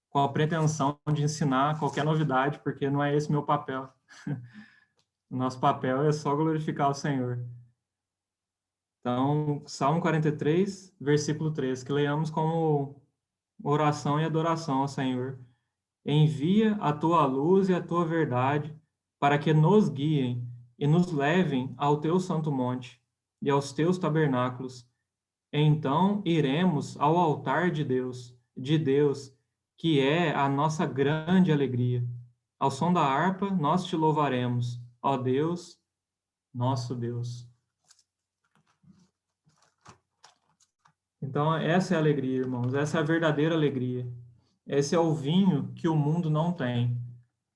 com a pretensão de ensinar qualquer novidade, porque não é esse meu papel. O nosso papel é só glorificar o Senhor. Então, Salmo 43, versículo 3, que leiamos como oração e adoração ao Senhor. Envia a tua luz e a tua verdade para que nos guiem e nos levem ao teu santo monte e aos teus tabernáculos. Então iremos ao altar de Deus, que é a nossa grande alegria. Ao som da harpa nós te louvaremos, ó Deus, nosso Deus. Então essa é a alegria, irmãos, essa é a verdadeira alegria. Esse é o vinho que o mundo não tem.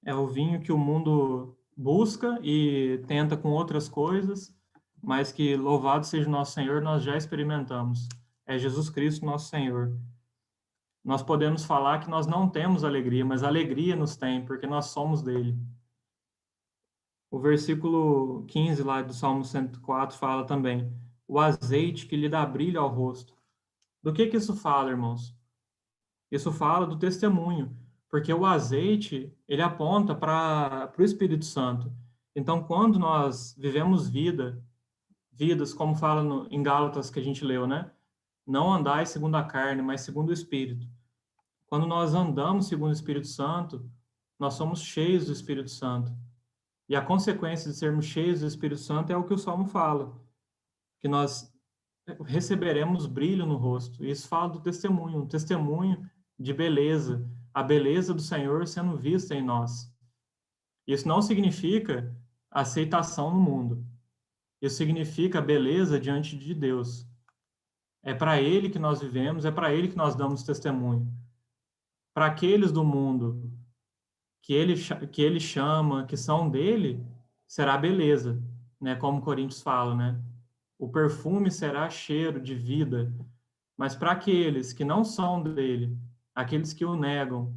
É o vinho que o mundo busca e tenta com outras coisas, mas que, louvado seja o nosso Senhor, nós já experimentamos. É Jesus Cristo, nosso Senhor. Nós podemos falar que nós não temos alegria, mas a alegria nos tem, porque nós somos dele. O versículo 15 lá do Salmo 104 fala também, o azeite que lhe dá brilho ao rosto. Do que isso fala, irmãos? Isso fala do testemunho, porque o azeite, ele aponta para o Espírito Santo. Então, quando nós vivemos vidas, como fala em Gálatas que a gente leu, né? Não andai segundo a carne, mas segundo o Espírito. Quando nós andamos segundo o Espírito Santo, nós somos cheios do Espírito Santo. E a consequência de sermos cheios do Espírito Santo é o que o Salmo fala, que nós receberemos brilho no rosto. Isso fala do testemunho, um testemunho de beleza, a beleza do Senhor sendo vista em nós. Isso não significa aceitação no mundo. Isso significa beleza diante de Deus. É para Ele que nós vivemos, é para Ele que nós damos testemunho. Para aqueles do mundo que ele chama, que são dele, será beleza, né? Como Coríntios fala, né? O perfume será cheiro de vida. Mas para aqueles que não são dele, aqueles que o negam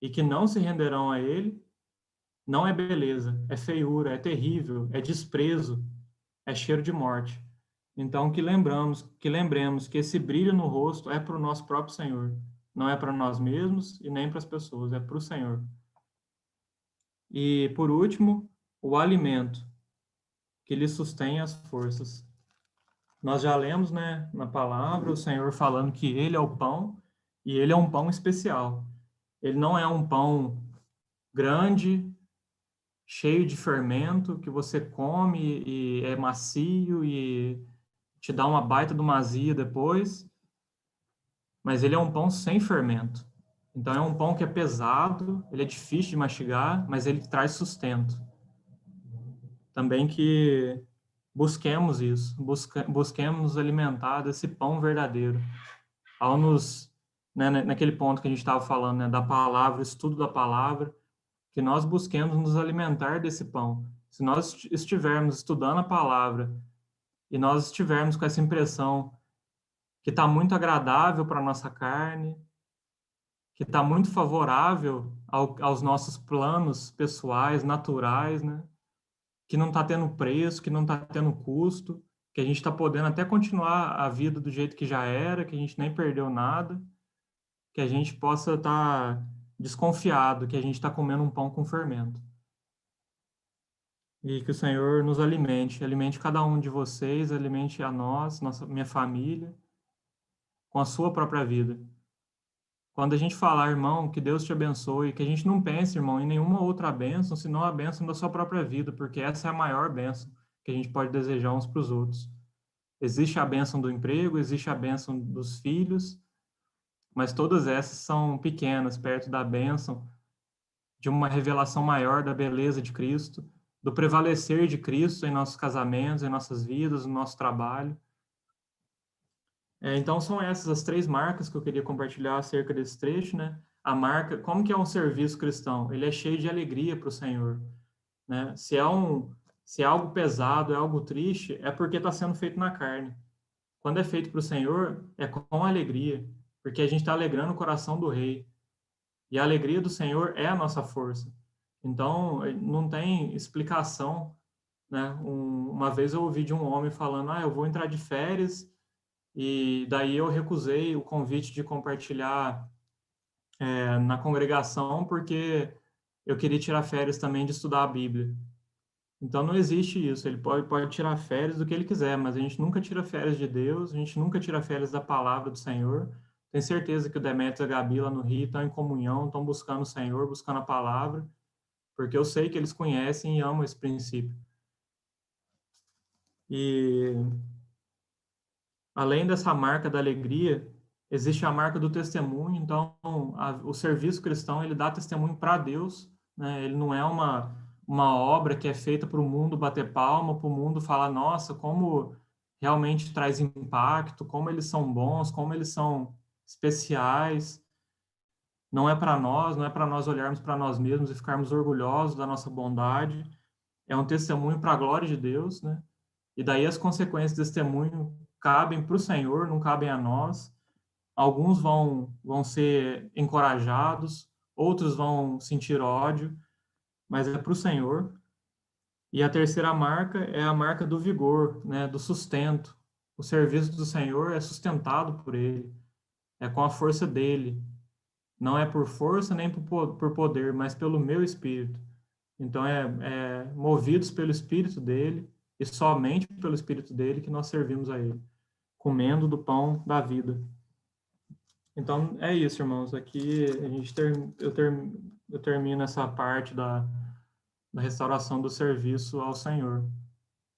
e que não se renderão a ele, não é beleza, é feiura, é terrível, é desprezo, é cheiro de morte. Então que lembremos que esse brilho no rosto é para o nosso próprio Senhor, não é para nós mesmos e nem para as pessoas, é para o Senhor. E por último, o alimento que lhe sustém as forças. Nós já lemos, né, na palavra, o Senhor falando que Ele é o pão, e Ele é um pão especial. Ele não é um pão grande, cheio de fermento, que você come e é macio e te dá uma baita de uma azia depois, mas Ele é um pão sem fermento. Então é um pão que é pesado, ele é difícil de mastigar, mas ele traz sustento. Também que busquemos isso, busquemos nos alimentar desse pão verdadeiro, ao nos, né, naquele ponto que a gente estava falando, né, da palavra, estudo da palavra, que nós busquemos nos alimentar desse pão. Se nós estivermos estudando a palavra e nós estivermos com essa impressão que está muito agradável para a nossa carne, que está muito favorável aos nossos planos pessoais, naturais, né? Que não está tendo preço, que não está tendo custo, que a gente está podendo até continuar a vida do jeito que já era, que a gente nem perdeu nada, que a gente possa estar desconfiado que a gente está comendo um pão com fermento. E que o Senhor nos alimente, alimente cada um de vocês, alimente a nós, minha família, com a sua própria vida. Quando a gente falar, irmão, que Deus te abençoe, que a gente não pense, irmão, em nenhuma outra bênção, senão a bênção da sua própria vida, porque essa é a maior bênção que a gente pode desejar uns para os outros. Existe a bênção do emprego, existe a bênção dos filhos, mas todas essas são pequenas perto da bênção de uma revelação maior da beleza de Cristo, do prevalecer de Cristo em nossos casamentos, em nossas vidas, no nosso trabalho. Então, são essas as 3 marcas que eu queria compartilhar acerca desse trecho, né? A marca, como que é um serviço cristão? Ele é cheio de alegria para o Senhor, né? Se é algo pesado, é algo triste, é porque está sendo feito na carne. Quando é feito para o Senhor, é com alegria, porque a gente está alegrando o coração do Rei. E a alegria do Senhor é a nossa força. Então, não tem explicação, né? Uma vez eu ouvi de um homem falando, eu vou entrar de férias, e daí eu recusei o convite de compartilhar na congregação, porque eu queria tirar férias também de estudar a Bíblia. Então não existe isso, ele pode tirar férias do que ele quiser, mas a gente nunca tira férias de Deus, a gente nunca tira férias da palavra do Senhor. Tenho certeza que o Demetrios e a Gabi lá no Rio estão em comunhão, estão buscando o Senhor, buscando a palavra, porque eu sei que eles conhecem e amam esse princípio. E além dessa marca da alegria, existe a marca do testemunho. Então, o serviço cristão, ele dá testemunho para Deus, né? Ele não é uma obra que é feita para o mundo bater palma, para o mundo falar, nossa, como realmente traz impacto, como eles são bons, como eles são especiais. Não é para nós olharmos para nós mesmos e ficarmos orgulhosos da nossa bondade. É um testemunho para a glória de Deus, né? E daí as consequências desse testemunho cabem para o Senhor, não cabem a nós. Alguns vão ser encorajados, outros vão sentir ódio, mas é para o Senhor. E a terceira marca é a marca do vigor, né, do sustento. O serviço do Senhor é sustentado por Ele, é com a força dEle. Não é por força nem por poder, mas pelo meu Espírito. Então, movidos pelo Espírito dEle e somente pelo Espírito dEle que nós servimos a Ele, comendo do pão da vida. Então, é isso, irmãos. Aqui eu termino essa parte da restauração do serviço ao Senhor.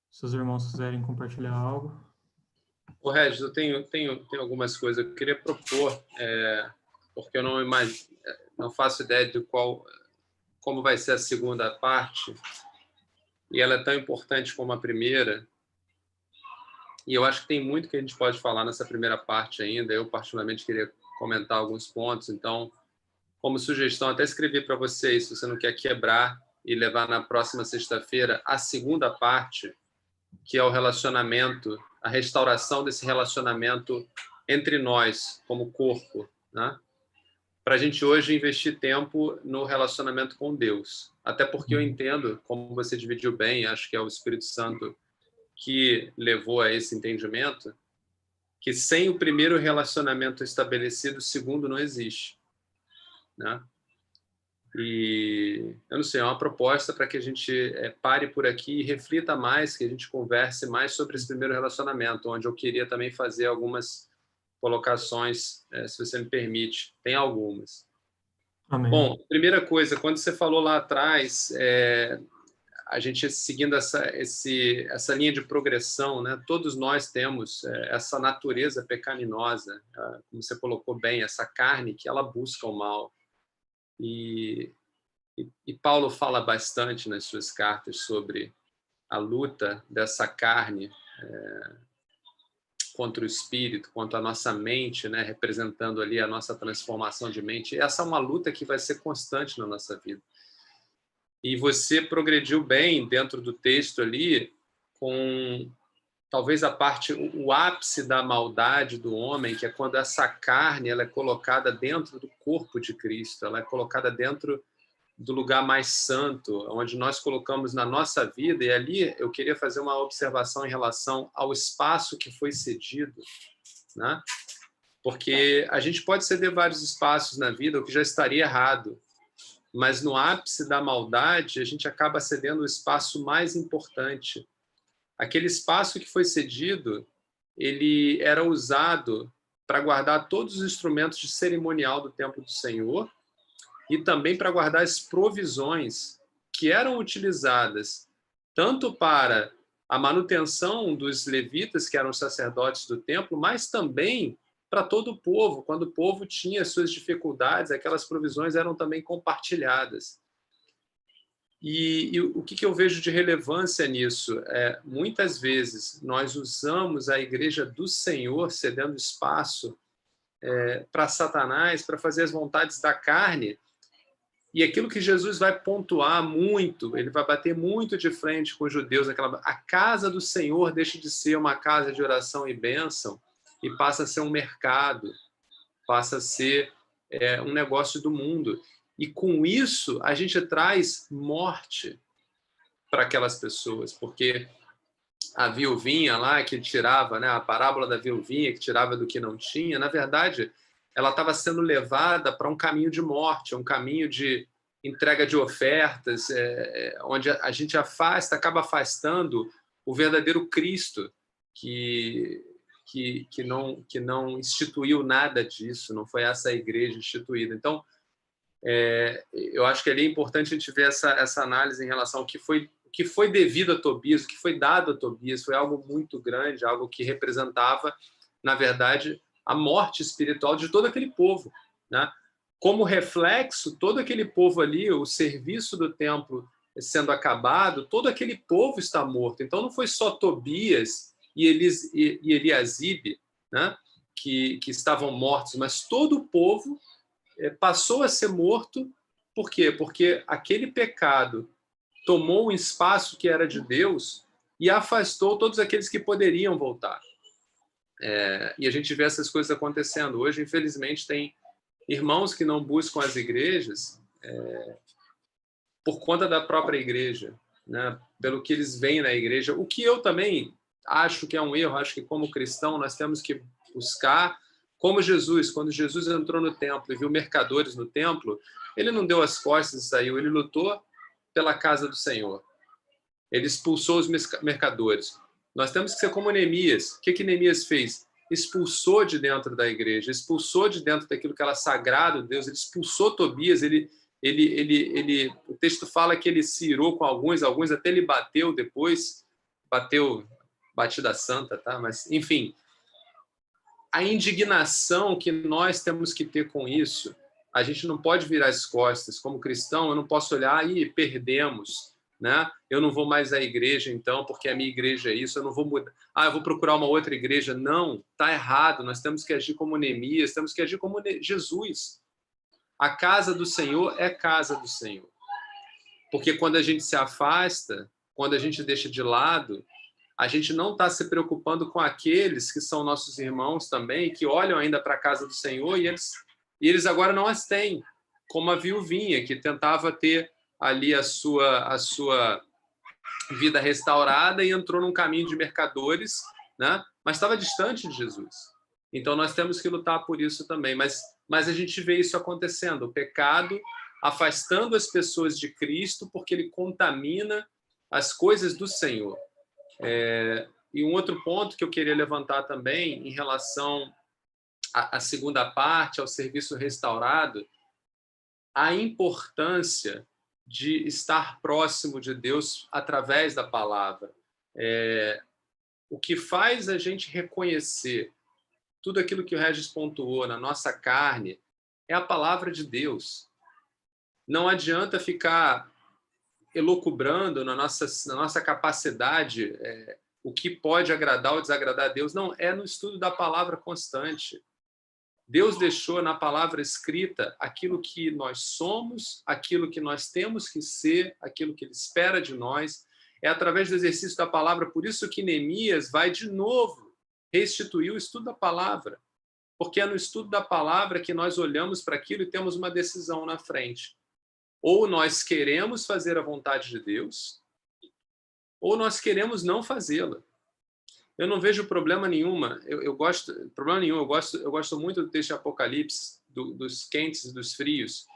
Se os irmãos quiserem compartilhar algo. Ô, Regis, eu tenho algumas coisas que eu queria propor, porque eu não faço ideia de como vai ser a segunda parte, e ela é tão importante como a primeira, e eu acho que tem muito que a gente pode falar nessa primeira parte ainda. Eu, particularmente, queria comentar alguns pontos. Então, como sugestão, até escrevi para vocês, se você não quer quebrar e levar na próxima sexta-feira a segunda parte, que é o relacionamento, a restauração desse relacionamento entre nós, como corpo, né? Para a gente hoje investir tempo no relacionamento com Deus. Até porque eu entendo, como você dividiu bem, acho que é o Espírito Santo que levou a esse entendimento, que sem o primeiro relacionamento estabelecido, o segundo não existe, né? E eu não sei, é uma proposta para que a gente pare por aqui e reflita mais, que a gente converse mais sobre esse primeiro relacionamento, onde eu queria também fazer algumas colocações, se você me permite. Tem algumas. Amém. Bom, primeira coisa, quando você falou lá atrás, a gente seguindo essa linha de progressão, né? Todos nós temos essa natureza pecaminosa, como você colocou bem, essa carne que ela busca o mal. E Paulo fala bastante nas suas cartas sobre a luta dessa carne contra o espírito, contra a nossa mente, né, representando ali a nossa transformação de mente. Essa é uma luta que vai ser constante na nossa vida. E você progrediu bem dentro do texto ali, com talvez a parte, o ápice da maldade do homem, que é quando essa carne ela é colocada dentro do corpo de Cristo, ela é colocada dentro do lugar mais santo, onde nós colocamos na nossa vida. E ali eu queria fazer uma observação em relação ao espaço que foi cedido, né? Porque a gente pode ceder vários espaços na vida, o que já estaria errado, mas no ápice da maldade a gente acaba cedendo o espaço mais importante. Aquele espaço que foi cedido, ele era usado para guardar todos os instrumentos de cerimonial do templo do Senhor e também para guardar as provisões que eram utilizadas tanto para a manutenção dos levitas, que eram os sacerdotes do templo, mas também para todo o povo. Quando o povo tinha suas dificuldades, aquelas provisões eram também compartilhadas. E o que eu vejo de relevância nisso? Muitas vezes nós usamos a igreja do Senhor cedendo espaço para Satanás, para fazer as vontades da carne. E aquilo que Jesus vai pontuar muito, ele vai bater muito de frente com os judeus, a casa do Senhor deixa de ser uma casa de oração e bênção e passa a ser um mercado, passa a ser um negócio do mundo. E com isso a gente traz morte para aquelas pessoas, porque a viuvinha lá que tirava, né, a parábola da viuvinha que tirava do que não tinha, na verdade, ela estava sendo levada para um caminho de morte, um caminho de entrega de ofertas, onde a gente acaba afastando o verdadeiro Cristo, que não instituiu nada disso, não foi essa a igreja instituída. Então, eu acho que ali é importante a gente ver essa análise em relação ao que foi devido a Tobias, o que foi dado a Tobias, foi algo muito grande, algo que representava, na verdade, a morte espiritual de todo aquele povo, né? Como reflexo, todo aquele povo ali, o serviço do templo sendo acabado, todo aquele povo está morto. Então não foi só Tobias e Eliasibe, né, que estavam mortos, mas todo o povo passou a ser morto. Por quê? Porque aquele pecado tomou um espaço que era de Deus e afastou todos aqueles que poderiam voltar. E a gente vê essas coisas acontecendo. Hoje, infelizmente, tem irmãos que não buscam as igrejas por conta da própria igreja, né? Pelo que eles veem na igreja, o que eu também acho que é um erro. Acho que como cristão nós temos que buscar, como Jesus, quando Jesus entrou no templo e viu mercadores no templo, ele não deu as costas e saiu, ele lutou pela casa do Senhor. Ele expulsou os mercadores. Nós temos que ser como Neemias. O que Neemias fez? Expulsou de dentro da igreja, expulsou de dentro daquilo que era sagrado, Deus, ele expulsou Tobias, o texto fala que ele se irou com alguns até ele bateu depois, batida santa, tá? Mas, enfim, a indignação que nós temos que ter com isso, a gente não pode virar as costas. Como cristão, eu não posso olhar e perdemos, né? Eu não vou mais à igreja, então, porque a minha igreja é isso, eu não vou mudar. Eu vou procurar uma outra igreja. Não, está errado. Nós temos que agir como Neemias, temos que agir como Jesus. A casa do Senhor é casa do Senhor. Porque quando a gente se afasta, quando a gente deixa de lado, a gente não está se preocupando com aqueles que são nossos irmãos também, que olham ainda para a casa do Senhor e eles agora não as têm, como a viuvinha, que tentava ter ali a sua vida restaurada e entrou num caminho de mercadores, né? Mas estava distante de Jesus. Então nós temos que lutar por isso também. Mas a gente vê isso acontecendo, o pecado afastando as pessoas de Cristo, porque ele contamina as coisas do Senhor. E um outro ponto que eu queria levantar também, em relação à segunda parte, ao serviço restaurado, a importância de estar próximo de Deus através da palavra. O que faz a gente reconhecer tudo aquilo que o Regis pontuou na nossa carne é a palavra de Deus. Não adianta ficar elucubrando na nossa capacidade o que pode agradar ou desagradar a Deus. Não, é no estudo da palavra constante. Deus deixou na palavra escrita aquilo que nós somos, aquilo que nós temos que ser, aquilo que Ele espera de nós. É através do exercício da palavra, por isso que Neemias vai de novo restituir o estudo da palavra. Porque é no estudo da palavra que nós olhamos para aquilo e temos uma decisão na frente. Ou nós queremos fazer a vontade de Deus, ou nós queremos não fazê-la. Eu não vejo problema nenhuma. Eu gosto muito do texto de Apocalipse, dos quentes e dos frios.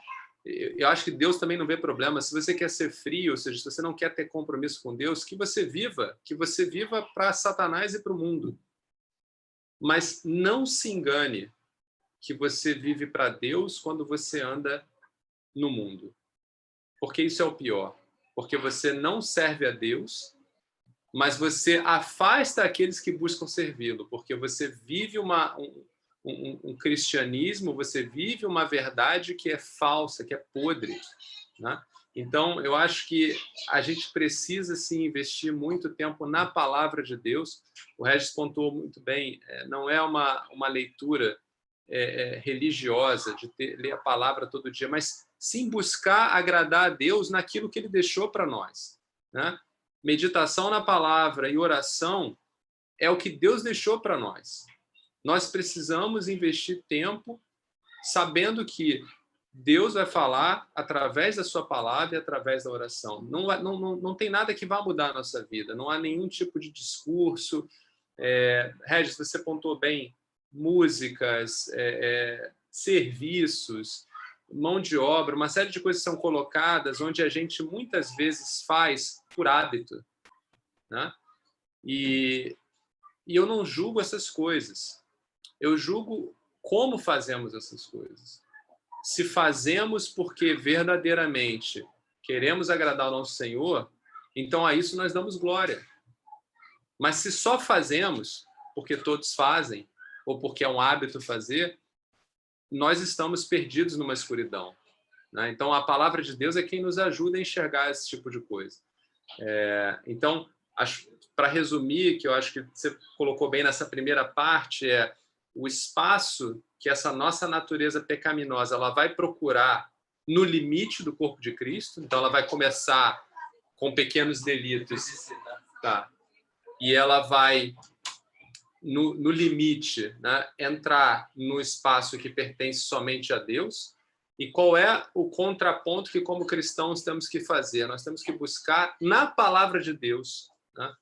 Eu acho que Deus também não vê problema. Se você quer ser frio, ou seja, se você não quer ter compromisso com Deus, que você viva para Satanás e para o mundo. Mas não se engane que você vive para Deus quando você anda no mundo. Porque isso é o pior. Porque você não serve a Deus, mas você afasta aqueles que buscam servi-lo, porque você vive um cristianismo, você vive uma verdade que é falsa, que é podre, né? Então, eu acho que a gente precisa, sim, investir muito tempo na palavra de Deus. O Regis pontuou muito bem, não é uma leitura religiosa, de ler a palavra todo dia, mas sim buscar agradar a Deus naquilo que Ele deixou para nós, né? Meditação na palavra e oração é o que Deus deixou para nós. Nós precisamos investir tempo sabendo que Deus vai falar através da sua palavra e através da oração. Não tem nada que vá mudar a nossa vida. Não há nenhum tipo de discurso. Regis, você pontuou bem, músicas, serviços, mão de obra, uma série de coisas são colocadas onde a gente muitas vezes faz por hábito, né? E eu não julgo essas coisas. Eu julgo como fazemos essas coisas. Se fazemos porque verdadeiramente queremos agradar ao nosso Senhor, então a isso nós damos glória. Mas se só fazemos porque todos fazem, ou porque é um hábito fazer, nós estamos perdidos numa escuridão, né? Então, a palavra de Deus é quem nos ajuda a enxergar esse tipo de coisa. Então, para resumir, que eu acho que você colocou bem nessa primeira parte, o espaço que essa nossa natureza pecaminosa ela vai procurar no limite do corpo de Cristo. Então, ela vai começar com pequenos delitos, tá? E ela vai no limite, né, entrar no espaço que pertence somente a Deus. E qual é o contraponto que, como cristãos, temos que fazer? Nós temos que buscar na palavra de Deus, né,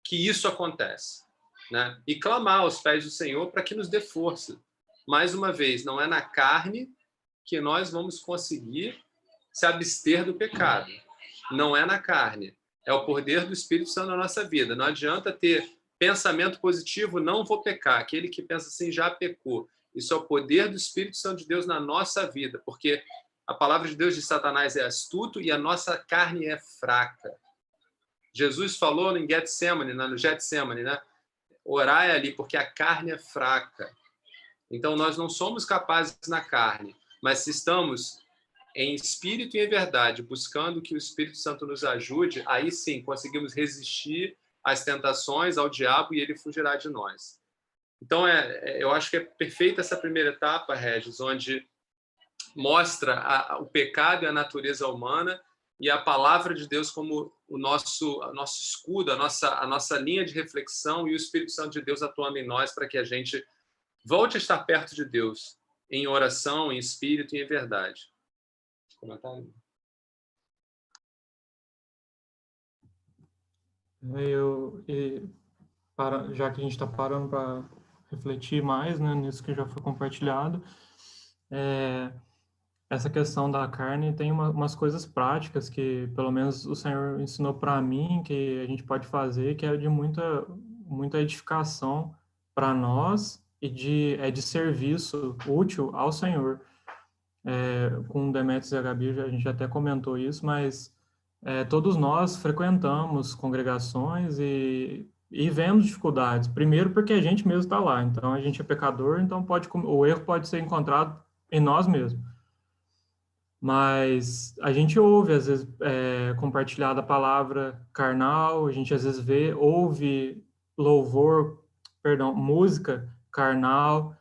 que isso acontece, né, e clamar aos pés do Senhor para que nos dê força. Mais uma vez, não é na carne que nós vamos conseguir se abster do pecado. Não é na carne. É o poder do Espírito Santo na nossa vida. Não adianta ter pensamento positivo, não vou pecar. Aquele que pensa assim já pecou. Isso é o poder do Espírito Santo de Deus na nossa vida, porque a palavra de Deus de Satanás é astuto e a nossa carne é fraca. Jesus falou no Getsemane, né? Orai ali, porque a carne é fraca. Então, nós não somos capazes na carne, mas se estamos em espírito e em verdade, buscando que o Espírito Santo nos ajude, aí sim conseguimos resistir às tentações, ao diabo, e ele fugirá de nós. Então, eu acho que é perfeita essa primeira etapa, Regis, onde mostra o pecado e a natureza humana e a palavra de Deus como o nosso escudo, a nossa linha de reflexão, e o Espírito Santo de Deus atuando em nós para que a gente volte a estar perto de Deus, em oração, em espírito e em verdade. Comentário? Já que a gente está parando para refletir mais, né, nisso que já foi compartilhado, essa questão da carne tem umas coisas práticas que, pelo menos, o Senhor ensinou para mim, que a gente pode fazer, que é de muita edificação para nós e de serviço útil ao Senhor. Com Demetrios e a Gabi, a gente até comentou isso, mas todos nós frequentamos congregações e vemos dificuldades. Primeiro porque a gente mesmo está lá, então a gente é pecador, então o erro pode ser encontrado em nós mesmos. Mas a gente ouve, às vezes, compartilhada a palavra carnal, a gente às vezes ouve louvor, perdão, música carnal.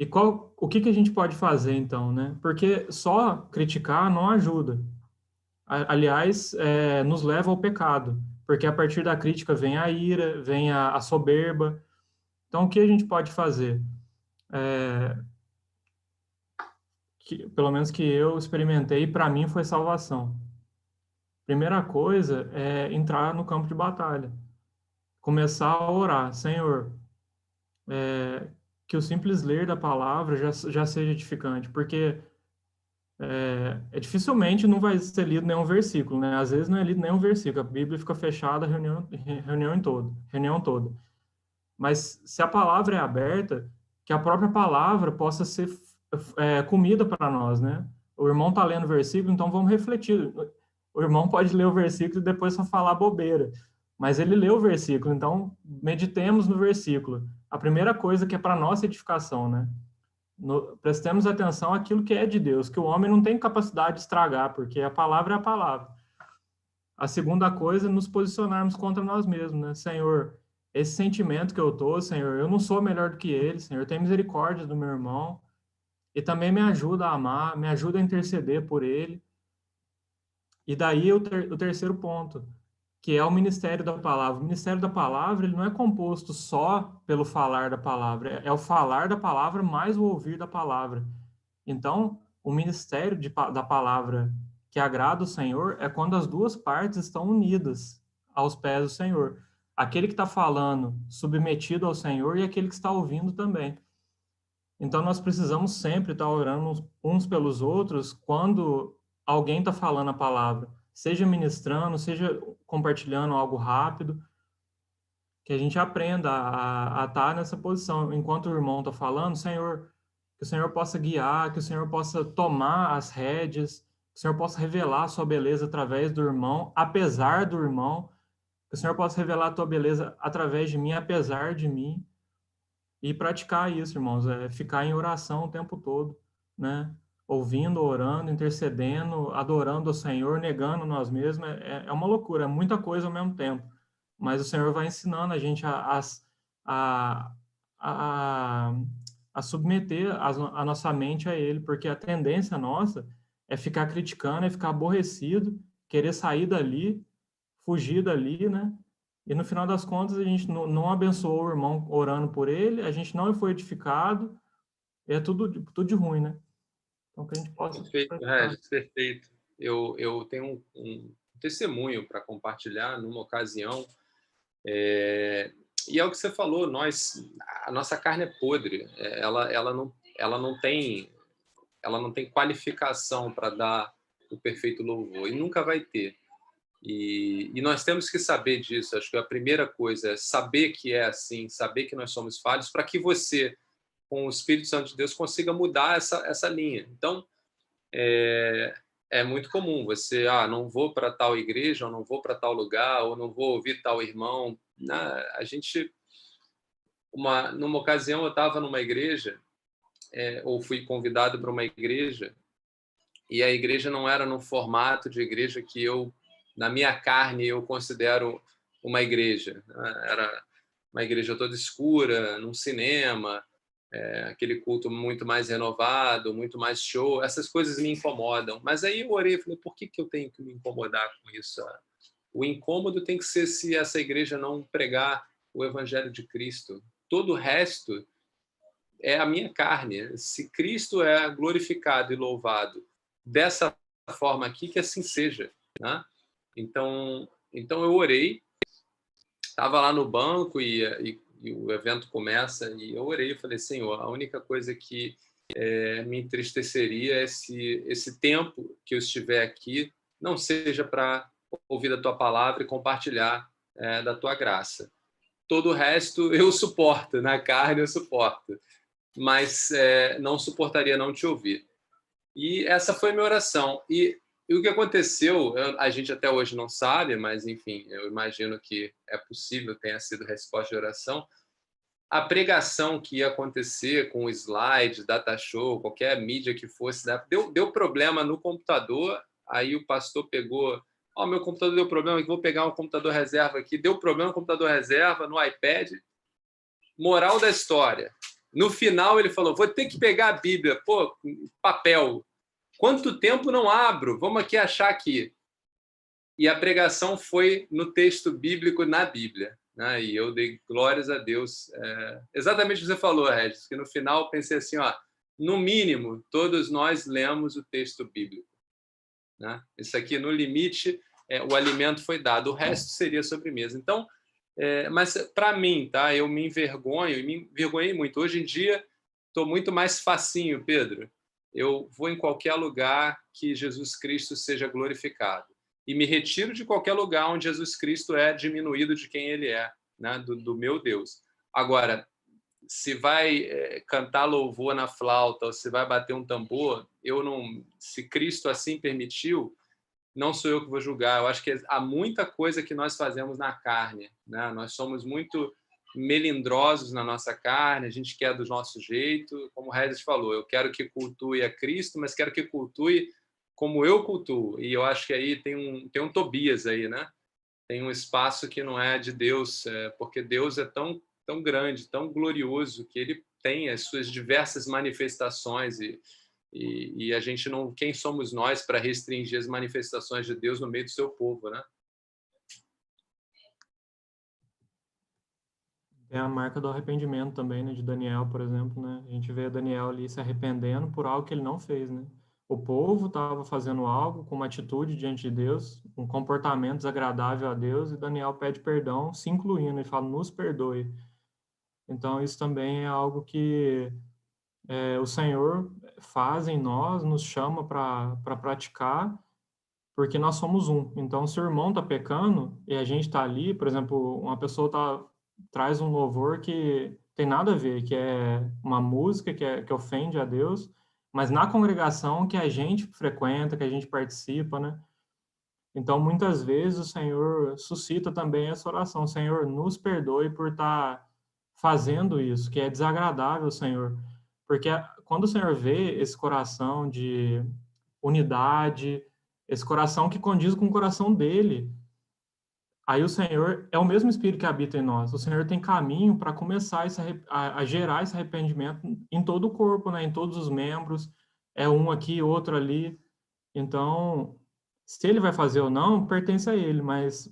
E o que a gente pode fazer, então, né? Porque só criticar não ajuda. Aliás, nos leva ao pecado, porque a partir da crítica vem a ira, vem a soberba. Então, o que a gente pode fazer? Pelo menos que eu experimentei, para mim foi salvação. Primeira coisa é entrar no campo de batalha. Começar a orar. Senhor, que o simples ler da palavra já seja edificante, porque dificilmente não vai ser lido nenhum versículo, né? Às vezes não é lido nenhum versículo, a Bíblia fica fechada a reunião toda. Mas se a palavra é aberta, que a própria palavra possa ser comida para nós, né? O irmão está lendo o versículo, então vamos refletir. O irmão pode ler o versículo e depois só falar bobeira, mas ele leu o versículo, então meditemos no versículo. A primeira coisa que é para nossa edificação, né? Prestemos atenção àquilo que é de Deus, que o homem não tem capacidade de estragar, porque a palavra é a palavra. A segunda coisa é nos posicionarmos contra nós mesmos, né? Senhor, esse sentimento que eu tô, Senhor, eu não sou melhor do que ele, Senhor, tem misericórdia do meu irmão, e também me ajuda a amar, me ajuda a interceder por ele. E daí o terceiro ponto, que é o ministério da palavra. O ministério da palavra, ele não é composto só pelo falar da palavra, é o falar da palavra mais o ouvir da palavra. Então, o ministério da palavra que agrada o Senhor é quando as duas partes estão unidas aos pés do Senhor. Aquele que está falando submetido ao Senhor e aquele que está ouvindo também. Então, nós precisamos sempre estar orando uns pelos outros quando alguém está falando a palavra, seja ministrando, seja compartilhando algo rápido, que a gente aprenda a estar nessa posição. Enquanto o irmão está falando, Senhor, que o Senhor possa guiar, que o Senhor possa tomar as rédeas, que o Senhor possa revelar a sua beleza através do irmão, apesar do irmão, que o Senhor possa revelar a tua beleza através de mim, apesar de mim, e praticar isso, irmãos, ficar em oração o tempo todo, né? Ouvindo, orando, intercedendo, adorando o Senhor, negando nós mesmos, é uma loucura, é muita coisa ao mesmo tempo. Mas o Senhor vai ensinando a gente a submeter a nossa mente a Ele, porque a tendência nossa é ficar criticando, é ficar aborrecido, querer sair dali, fugir dali, né? E no final das contas a gente não abençoou o irmão orando por ele, a gente não foi edificado, é tudo de ruim, né? Então que a gente possa... Perfeito, Regis, perfeito. Eu tenho um testemunho para compartilhar numa ocasião, e é o que você falou, a nossa carne é podre, ela não tem qualificação para dar o perfeito louvor, e nunca vai ter. E nós temos que saber disso. Acho que a primeira coisa é saber que é assim, saber que nós somos falhos, para que você, com o Espírito Santo de Deus, consiga mudar essa linha. Então, é muito comum você, não vou para tal igreja, ou não vou para tal lugar, ou não vou ouvir tal irmão. Numa ocasião, eu estava numa igreja, ou fui convidado para uma igreja, e a igreja não era no formato de igreja que na minha carne, eu considero uma igreja. Era uma igreja toda escura, num cinema, aquele culto muito mais renovado, muito mais show. Essas coisas me incomodam. Mas aí eu orei e falei, por que eu tenho que me incomodar com isso? O incômodo tem que ser se essa igreja não pregar o evangelho de Cristo. Todo o resto é a minha carne. Se Cristo é glorificado e louvado dessa forma aqui, que assim seja, né? Então eu orei, estava lá no banco e o evento começa, e eu orei e falei, Senhor, a única coisa que me entristeceria é se esse tempo que eu estiver aqui não seja para ouvir a tua palavra e compartilhar da tua graça. Todo o resto eu suporto, na carne eu suporto, mas não suportaria não te ouvir. E essa foi a minha oração. E o que aconteceu, a gente até hoje não sabe, mas, enfim, eu imagino que é possível, tenha sido resposta de oração. A pregação que ia acontecer com o slide, data show, qualquer mídia que fosse, deu problema no computador, aí o pastor pegou Ó, meu computador deu problema, vou pegar um computador reserva aqui. Deu problema no computador reserva, no iPad. Moral da história. No final, ele falou, vou ter que pegar a Bíblia. Pô, papel. Quanto tempo não abro? Vamos aqui achar aqui. E a pregação foi no texto bíblico, na Bíblia. Né? E eu dei glórias a Deus. Exatamente o que você falou, Regis, que no final pensei assim, ó, no mínimo, todos nós lemos o texto bíblico. Né? Isso aqui, no limite, o alimento foi dado, o resto seria sobremesa. Então, mas para mim, tá? Eu me envergonhei muito. Hoje em dia, estou muito mais facinho, Pedro. Eu vou em qualquer lugar que Jesus Cristo seja glorificado. E me retiro de qualquer lugar onde Jesus Cristo é diminuído de quem ele é, né? do meu Deus. Agora, se vai cantar louvor na flauta ou se vai bater um tambor, eu não. Se Cristo assim permitiu, não sou eu que vou julgar. Eu acho que há muita coisa que nós fazemos na carne, né? Nós somos muito melindrosos na nossa carne, a gente quer do nosso jeito, como o Regis falou, eu quero que cultue a Cristo, mas quero que cultue como eu cultuo. E eu acho que aí tem um Tobias aí, né? Tem um espaço que não é de Deus, porque Deus é tão grande, tão glorioso, que ele tem as suas diversas manifestações e a gente não... Quem somos nós para restringir as manifestações de Deus no meio do seu povo, né? É a marca do arrependimento também, né, de Daniel, por exemplo, né? A gente vê Daniel ali se arrependendo por algo que ele não fez, né? O povo estava fazendo algo com uma atitude diante de Deus, um comportamento desagradável a Deus, e Daniel pede perdão, se incluindo, e fala, nos perdoe. Então, isso também é algo que o Senhor faz em nós, nos chama para praticar, porque nós somos um. Então, se o irmão está pecando e a gente está ali, por exemplo, uma pessoa traz um louvor que tem nada a ver, que é uma música que ofende a Deus, mas na congregação que a gente frequenta, que a gente participa, né? Então, muitas vezes o Senhor suscita também essa oração, Senhor, nos perdoe por estar fazendo isso, que é desagradável ao Senhor. Porque quando o Senhor vê esse coração de unidade, esse coração que condiz com o coração dele, aí o Senhor é o mesmo Espírito que habita em nós. O Senhor tem caminho para começar a gerar esse arrependimento em todo o corpo, né? Em todos os membros. É um aqui, outro ali. Então, se ele vai fazer ou não, pertence a ele, mas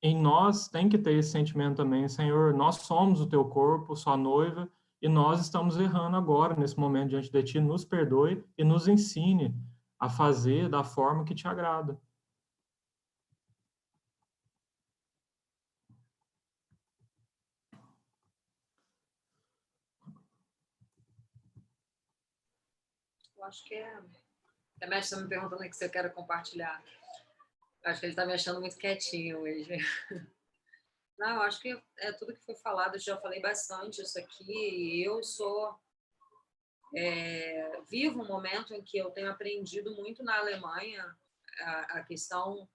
em nós tem que ter esse sentimento também. Senhor, nós somos o teu corpo, sua noiva, e nós estamos errando agora, nesse momento, diante de ti. Nos perdoe e nos ensine a fazer da forma que te agrada. Eu acho que a mestre está me perguntando o que você quer compartilhar. Eu acho que ele está me achando muito quietinho hoje. Não, eu acho que é tudo que foi falado. Eu já falei bastante isso aqui. Eu vivo um momento em que eu tenho aprendido muito na Alemanha a questão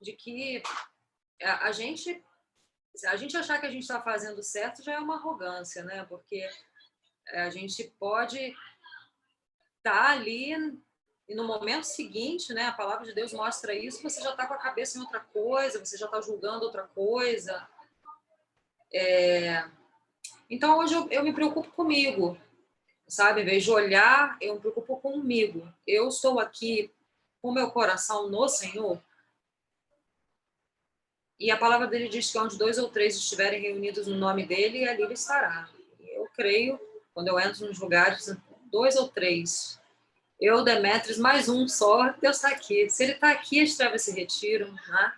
de que a gente, se a gente achar que a gente está fazendo certo, já é uma arrogância, né? Porque a gente pode estar ali e no momento seguinte, né, a palavra de Deus mostra isso, você já está com a cabeça em outra coisa, você já está julgando outra coisa. Então, hoje eu me preocupo comigo, sabe? Em vez de olhar, eu me preocupo comigo. Eu estou aqui com meu coração no Senhor, e a palavra dele diz que onde 2 ou 3 estiverem reunidos no nome dele, ali ele estará. Eu creio, quando eu entro nos lugares, 2 ou 3, eu, Demetrios, mais um só, Deus está aqui. Se ele está aqui, as trevas se retiram, né?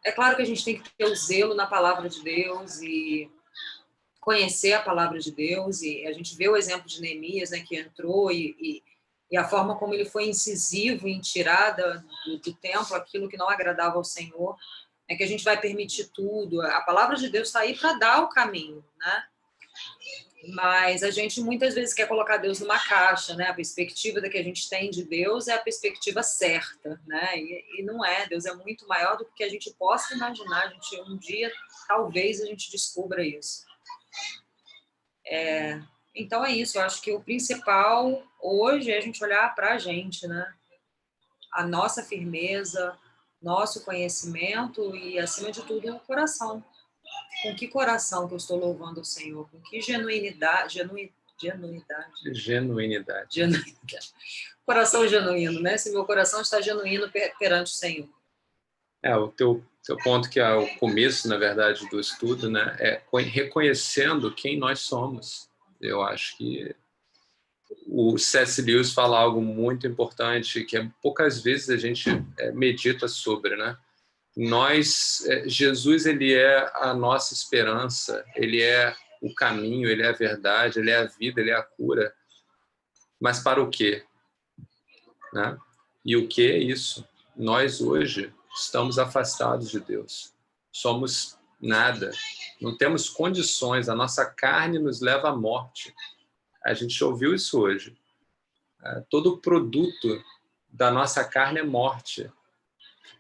É claro que a gente tem que ter o zelo na palavra de Deus e conhecer a palavra de Deus, e a gente vê o exemplo de Neemias, né, que entrou e a forma como ele foi incisivo em tirar do templo aquilo que não agradava ao Senhor, é que a gente vai permitir tudo. A palavra de Deus está aí para dar o caminho, né? Mas a gente muitas vezes quer colocar Deus numa caixa, né? A perspectiva da que a gente tem de Deus é a perspectiva certa, né? E não é. Deus é muito maior do que a gente possa imaginar. A gente um dia, talvez, a gente descubra isso. Então é isso. Eu acho que o principal hoje é a gente olhar para a gente, né? a nossa firmeza, nosso conhecimento e, acima de tudo, o coração. Com que coração que eu estou louvando o Senhor? Com que genuinidade. Coração genuíno, né? Se meu coração está genuíno perante o Senhor. O teu ponto, que é o começo, na verdade, do estudo, né? É reconhecendo quem nós somos. Eu acho que o C.S. Lewis fala algo muito importante, que poucas vezes a gente medita sobre, né? Jesus, ele é a nossa esperança, ele é o caminho, ele é a verdade, ele é a vida, ele é a cura. Mas para o quê? Né? E o que é isso? Nós hoje estamos afastados de Deus. Somos nada. Não temos condições. A nossa carne nos leva à morte. A gente ouviu isso hoje. Todo produto da nossa carne é morte.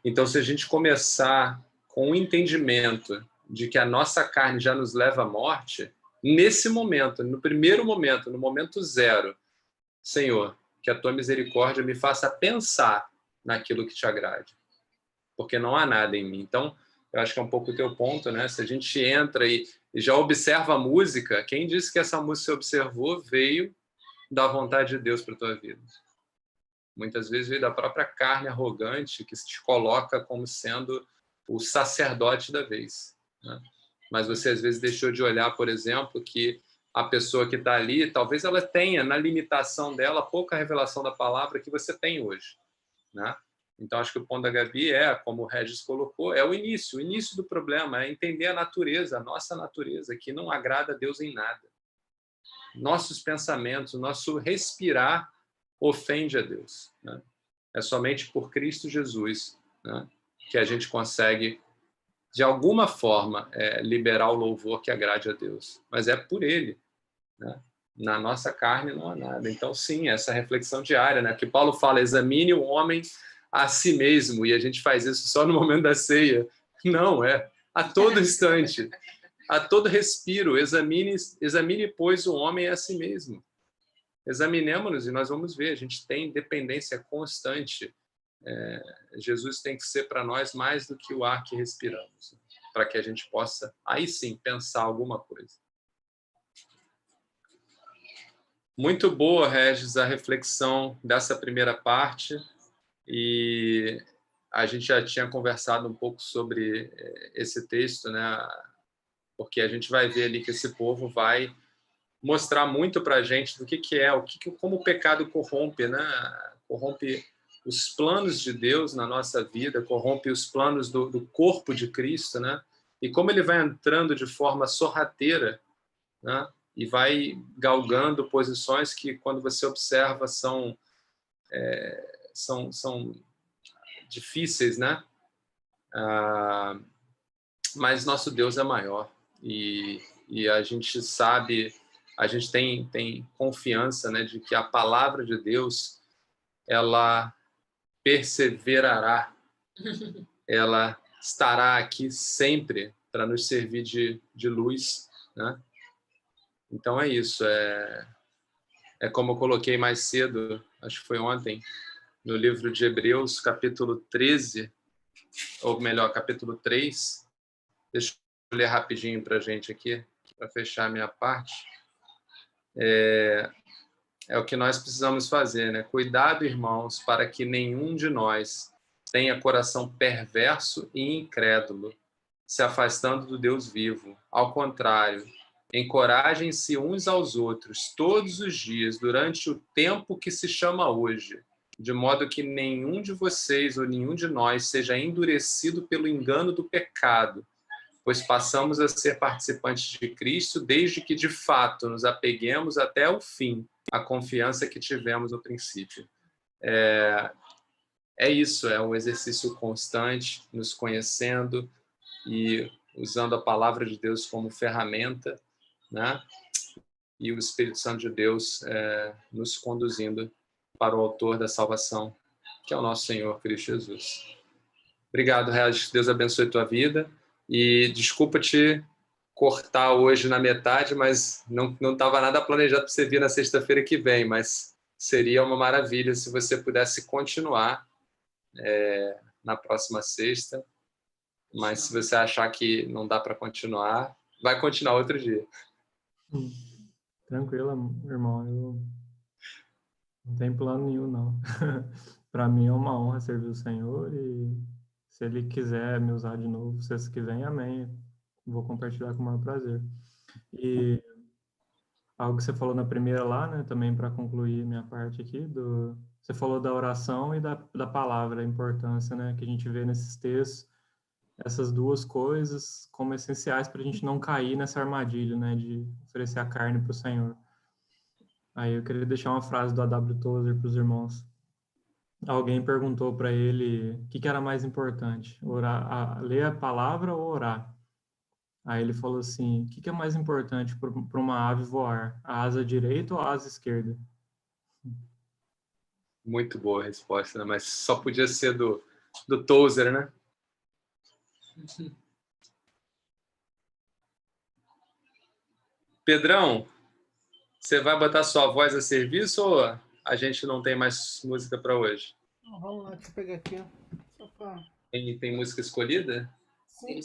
Então, se a gente começar com o entendimento de que a nossa carne já nos leva à morte, nesse momento, no primeiro momento, no momento zero, Senhor, que a tua misericórdia me faça pensar naquilo que te agrade, porque não há nada em mim. Então, eu acho que é um pouco o teu ponto, né? Se a gente entra e já observa a música, quem disse que essa música você observou veio da vontade de Deus para a tua vida. Muitas vezes veio da própria carne arrogante que se te coloca como sendo o sacerdote da vez, né? Mas você às vezes deixou de olhar, por exemplo, que a pessoa que está ali, talvez ela tenha, na limitação dela, pouca revelação da palavra que você tem hoje, né? Então, acho que o ponto da Gabi como o Regis colocou, é o início do problema, é entender a natureza, a nossa natureza, que não agrada a Deus em nada. Nossos pensamentos, nosso respirar ofende a Deus, né? É somente por Cristo Jesus, né, que a gente consegue, de alguma forma, liberar o louvor que agrade a Deus. Mas é por Ele, né? Na nossa carne não há nada. Então, sim, essa reflexão diária, né? Que Paulo fala, examine o homem a si mesmo, e a gente faz isso só no momento da ceia. Não, a todo instante, a todo respiro, examine, pois, o homem a si mesmo. Examinemos-nos e nós vamos ver, a gente tem dependência constante. Jesus tem que ser para nós mais do que o ar que respiramos, para que a gente possa, aí sim, pensar alguma coisa. Muito boa, Regis, a reflexão dessa primeira parte, e a gente já tinha conversado um pouco sobre esse texto, né? Porque a gente vai ver ali que esse povo vai mostrar muito para a gente do que é, como o pecado corrompe, né? Corrompe os planos de Deus na nossa vida, corrompe os planos do corpo de Cristo, né? E como ele vai entrando de forma sorrateira, né? E vai galgando posições que, quando você observa, são difíceis, né? Mas nosso Deus é maior, e a gente sabe, a gente tem confiança, né, de que a palavra de Deus, ela perseverará, ela estará aqui sempre para nos servir de luz, né? Então é isso, como eu coloquei mais cedo, acho que foi ontem, no livro de Hebreus, capítulo 13, ou melhor, capítulo 3. Deixa eu ler rapidinho para a gente aqui, para fechar a minha parte. É o que nós precisamos fazer, né? Cuidado, irmãos, para que nenhum de nós tenha coração perverso e incrédulo, se afastando do Deus vivo. Ao contrário, encorajem-se uns aos outros todos os dias, durante o tempo que se chama hoje, de modo que nenhum de vocês ou nenhum de nós seja endurecido pelo engano do pecado, pois passamos a ser participantes de Cristo desde que, de fato, nos apeguemos até o fim à confiança que tivemos no princípio. É isso, é um exercício constante, nos conhecendo e usando a palavra de Deus como ferramenta, né? E o Espírito Santo de Deus nos conduzindo para o autor da salvação, que é o nosso Senhor Cristo Jesus. Obrigado, Regis. Deus abençoe a tua vida. E desculpa te cortar hoje na metade, mas não estava nada planejado para você vir na sexta-feira que vem, mas seria uma maravilha se você pudesse continuar na próxima sexta. Mas se você achar que não dá para continuar, vai continuar outro dia. Tranquilo, irmão. Eu não tenho plano nenhum, não. Para mim é uma honra servir o Senhor e se Ele quiser me usar de novo, vocês que vem, amém. Vou compartilhar com o maior prazer. E algo que você falou na primeira lá, né, também para concluir minha parte aqui, você falou da oração e da palavra, a importância, né, que a gente vê nesses textos, essas duas coisas como essenciais para a gente não cair nessa armadilha, né, de oferecer a carne para o Senhor. Aí eu queria deixar uma frase do A.W. Tozer para os irmãos. Alguém perguntou para ele o que era mais importante, ler a palavra ou orar? Aí ele falou assim, o que é mais importante para uma ave voar? A asa direita ou a asa esquerda? Muito boa a resposta, né? Mas só podia ser do Tozer, né? Pedrão, você vai botar sua voz a serviço ou a gente não tem mais música para hoje? Vamos lá, deixa eu pegar aqui. Só pra... Tem música escolhida? Sim.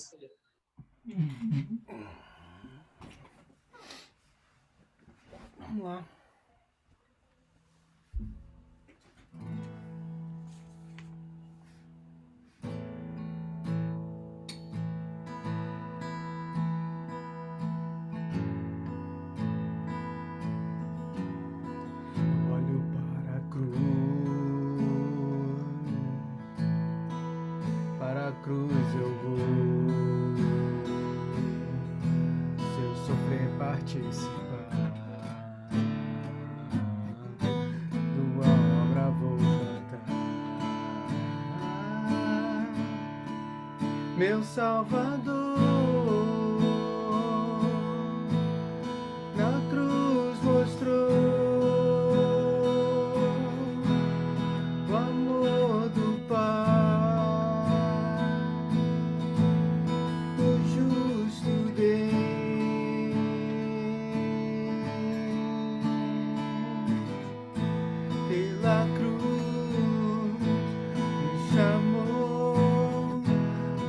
Vamos lá. Olho para a cruz, para a cruz eu vou. Se eu sofrer participar tua obra vou cantar. Meu Salvador, na cruz mostrou o amor do Pai, o justo Deus. Pela cruz me chamou,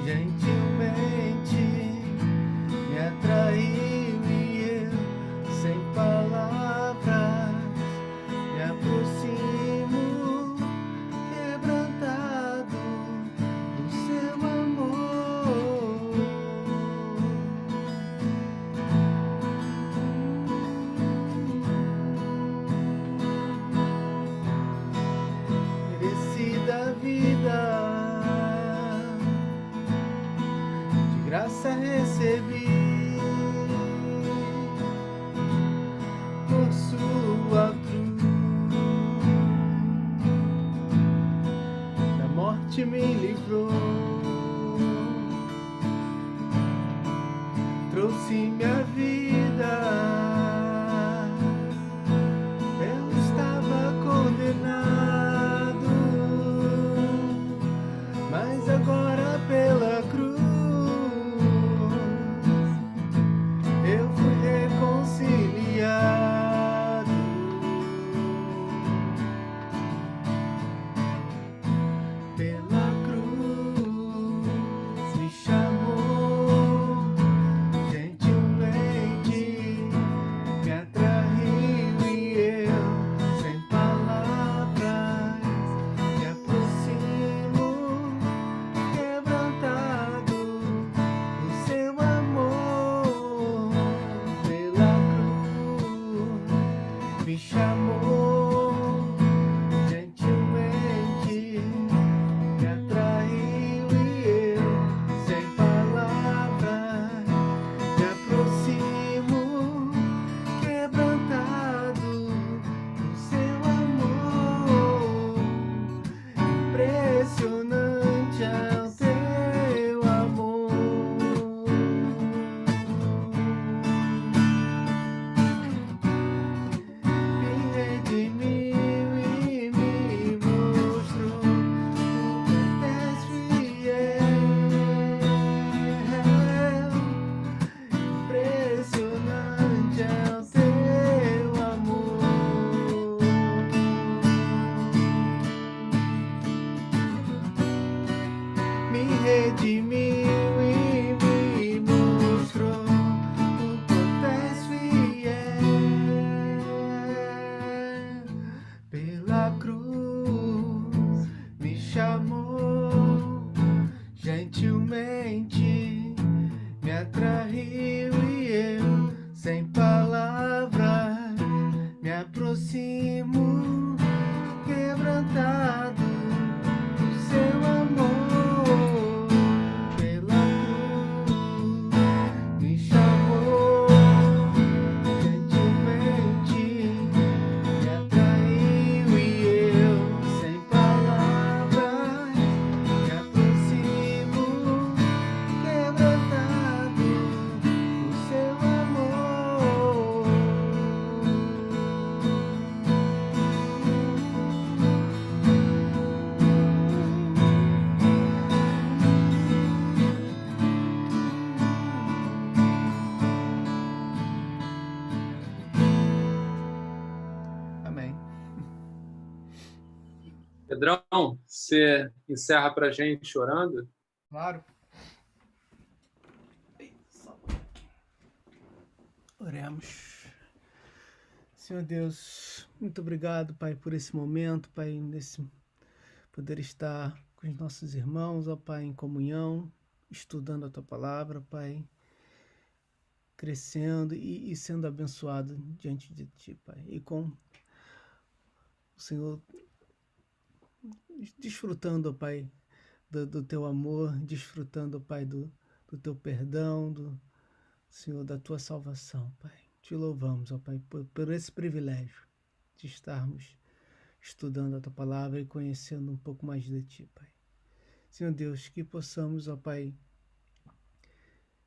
gentilmente me atraiu e eu, sem palavras, me aproximo, quebrantado do seu amor. Merecida vida, de graça recebi, por sua cruz, da morte me livrou, trouxe minha vida. Eu estava condenado, mas agora pela cruz eu fui reconciliado. Pela cruz me chamou, gentilmente atraiu e eu, sem palavras, me aproximo, quebrantado do seu amor. Pela cruz me chamou gentilmente, me atraiu e eu, sem palavras, me aproximo, quebrantado do seu amor. Amém. Pedrão, você encerra para a gente orando? Claro. Oremos. Senhor Deus, muito obrigado, Pai, por esse momento, Pai, nesse poder estar com os nossos irmãos, ó Pai, em comunhão, estudando a Tua palavra, Pai, crescendo e sendo abençoado diante de Ti, Pai. E com o Senhor desfrutando, ó Pai, do Teu amor, desfrutando, ó Pai, do Teu perdão, Senhor, da Tua salvação, Pai. Te louvamos, ó Pai, por esse privilégio de estarmos estudando a Tua palavra e conhecendo um pouco mais de Ti, Pai. Senhor Deus, que possamos, ó Pai,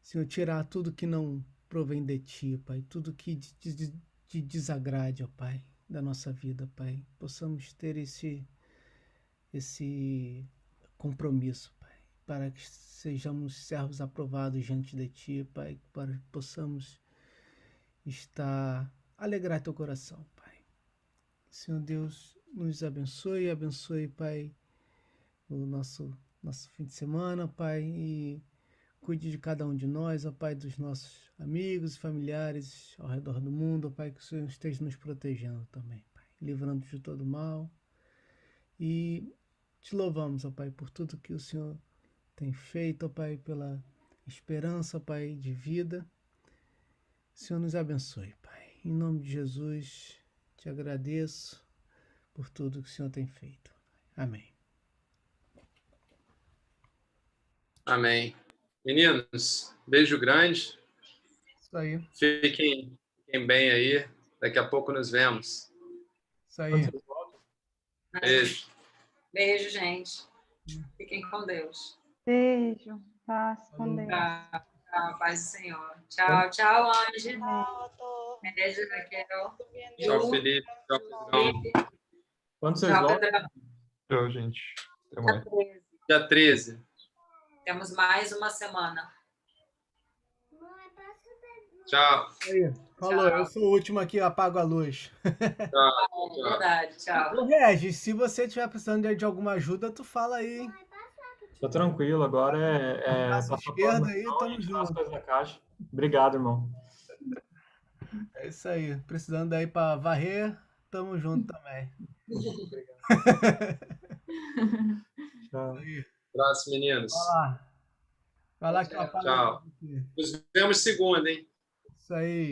Senhor, tirar tudo que não provém de Ti, Pai, tudo que te desagrade, ó Pai, da nossa vida, Pai. Possamos ter esse compromisso, Pai, para que sejamos servos aprovados diante de Ti, Pai, para que possamos alegrar Teu coração, Pai. Senhor Deus, nos abençoe, Pai, o nosso fim de semana, Pai, e cuide de cada um de nós, ó Pai, dos nossos amigos e familiares ao redor do mundo, ó Pai, que o Senhor esteja nos protegendo também, Pai, livrando de todo mal. E te louvamos, ó Pai, por tudo que o Senhor tem feito, ó Pai, pela esperança, ó Pai, de vida. O Senhor nos abençoe, Pai. Em nome de Jesus, te agradeço por tudo que o Senhor tem feito. Amém. Amém. Meninos, beijo grande. Isso aí. Fiquem bem aí. Daqui a pouco nos vemos. Isso aí. Beijo. Beijo, gente. Fiquem com Deus. Beijo. Paz com Deus. Paz do Senhor. Tchau, tchau, Ange. Beijo, Raquel. Tchau, Felipe. Tchau, Pedrão. Quando vocês Tchau, voltam? Pedrão. Tchau, gente. Até mais. Dia 13. Temos mais uma semana. Tchau. Aí. Falou, Tchau. eu sou o último aqui, eu apago a luz. Tchau. Tchau. Verdade, tchau. Ô, Regis, se você estiver precisando de alguma ajuda, tu fala aí, hein? Tô tranquilo, agora Braço passar esquerdo pano, aí, não, tamo e tirar as junto. coisas da caixa. Obrigado, irmão. É isso aí. Precisando aí pra varrer, tamo junto também. Tchau. Aí. Abraço, meninos. Vai lá que eu apago. Tchau. Nos vemos segunda, hein? Isso aí.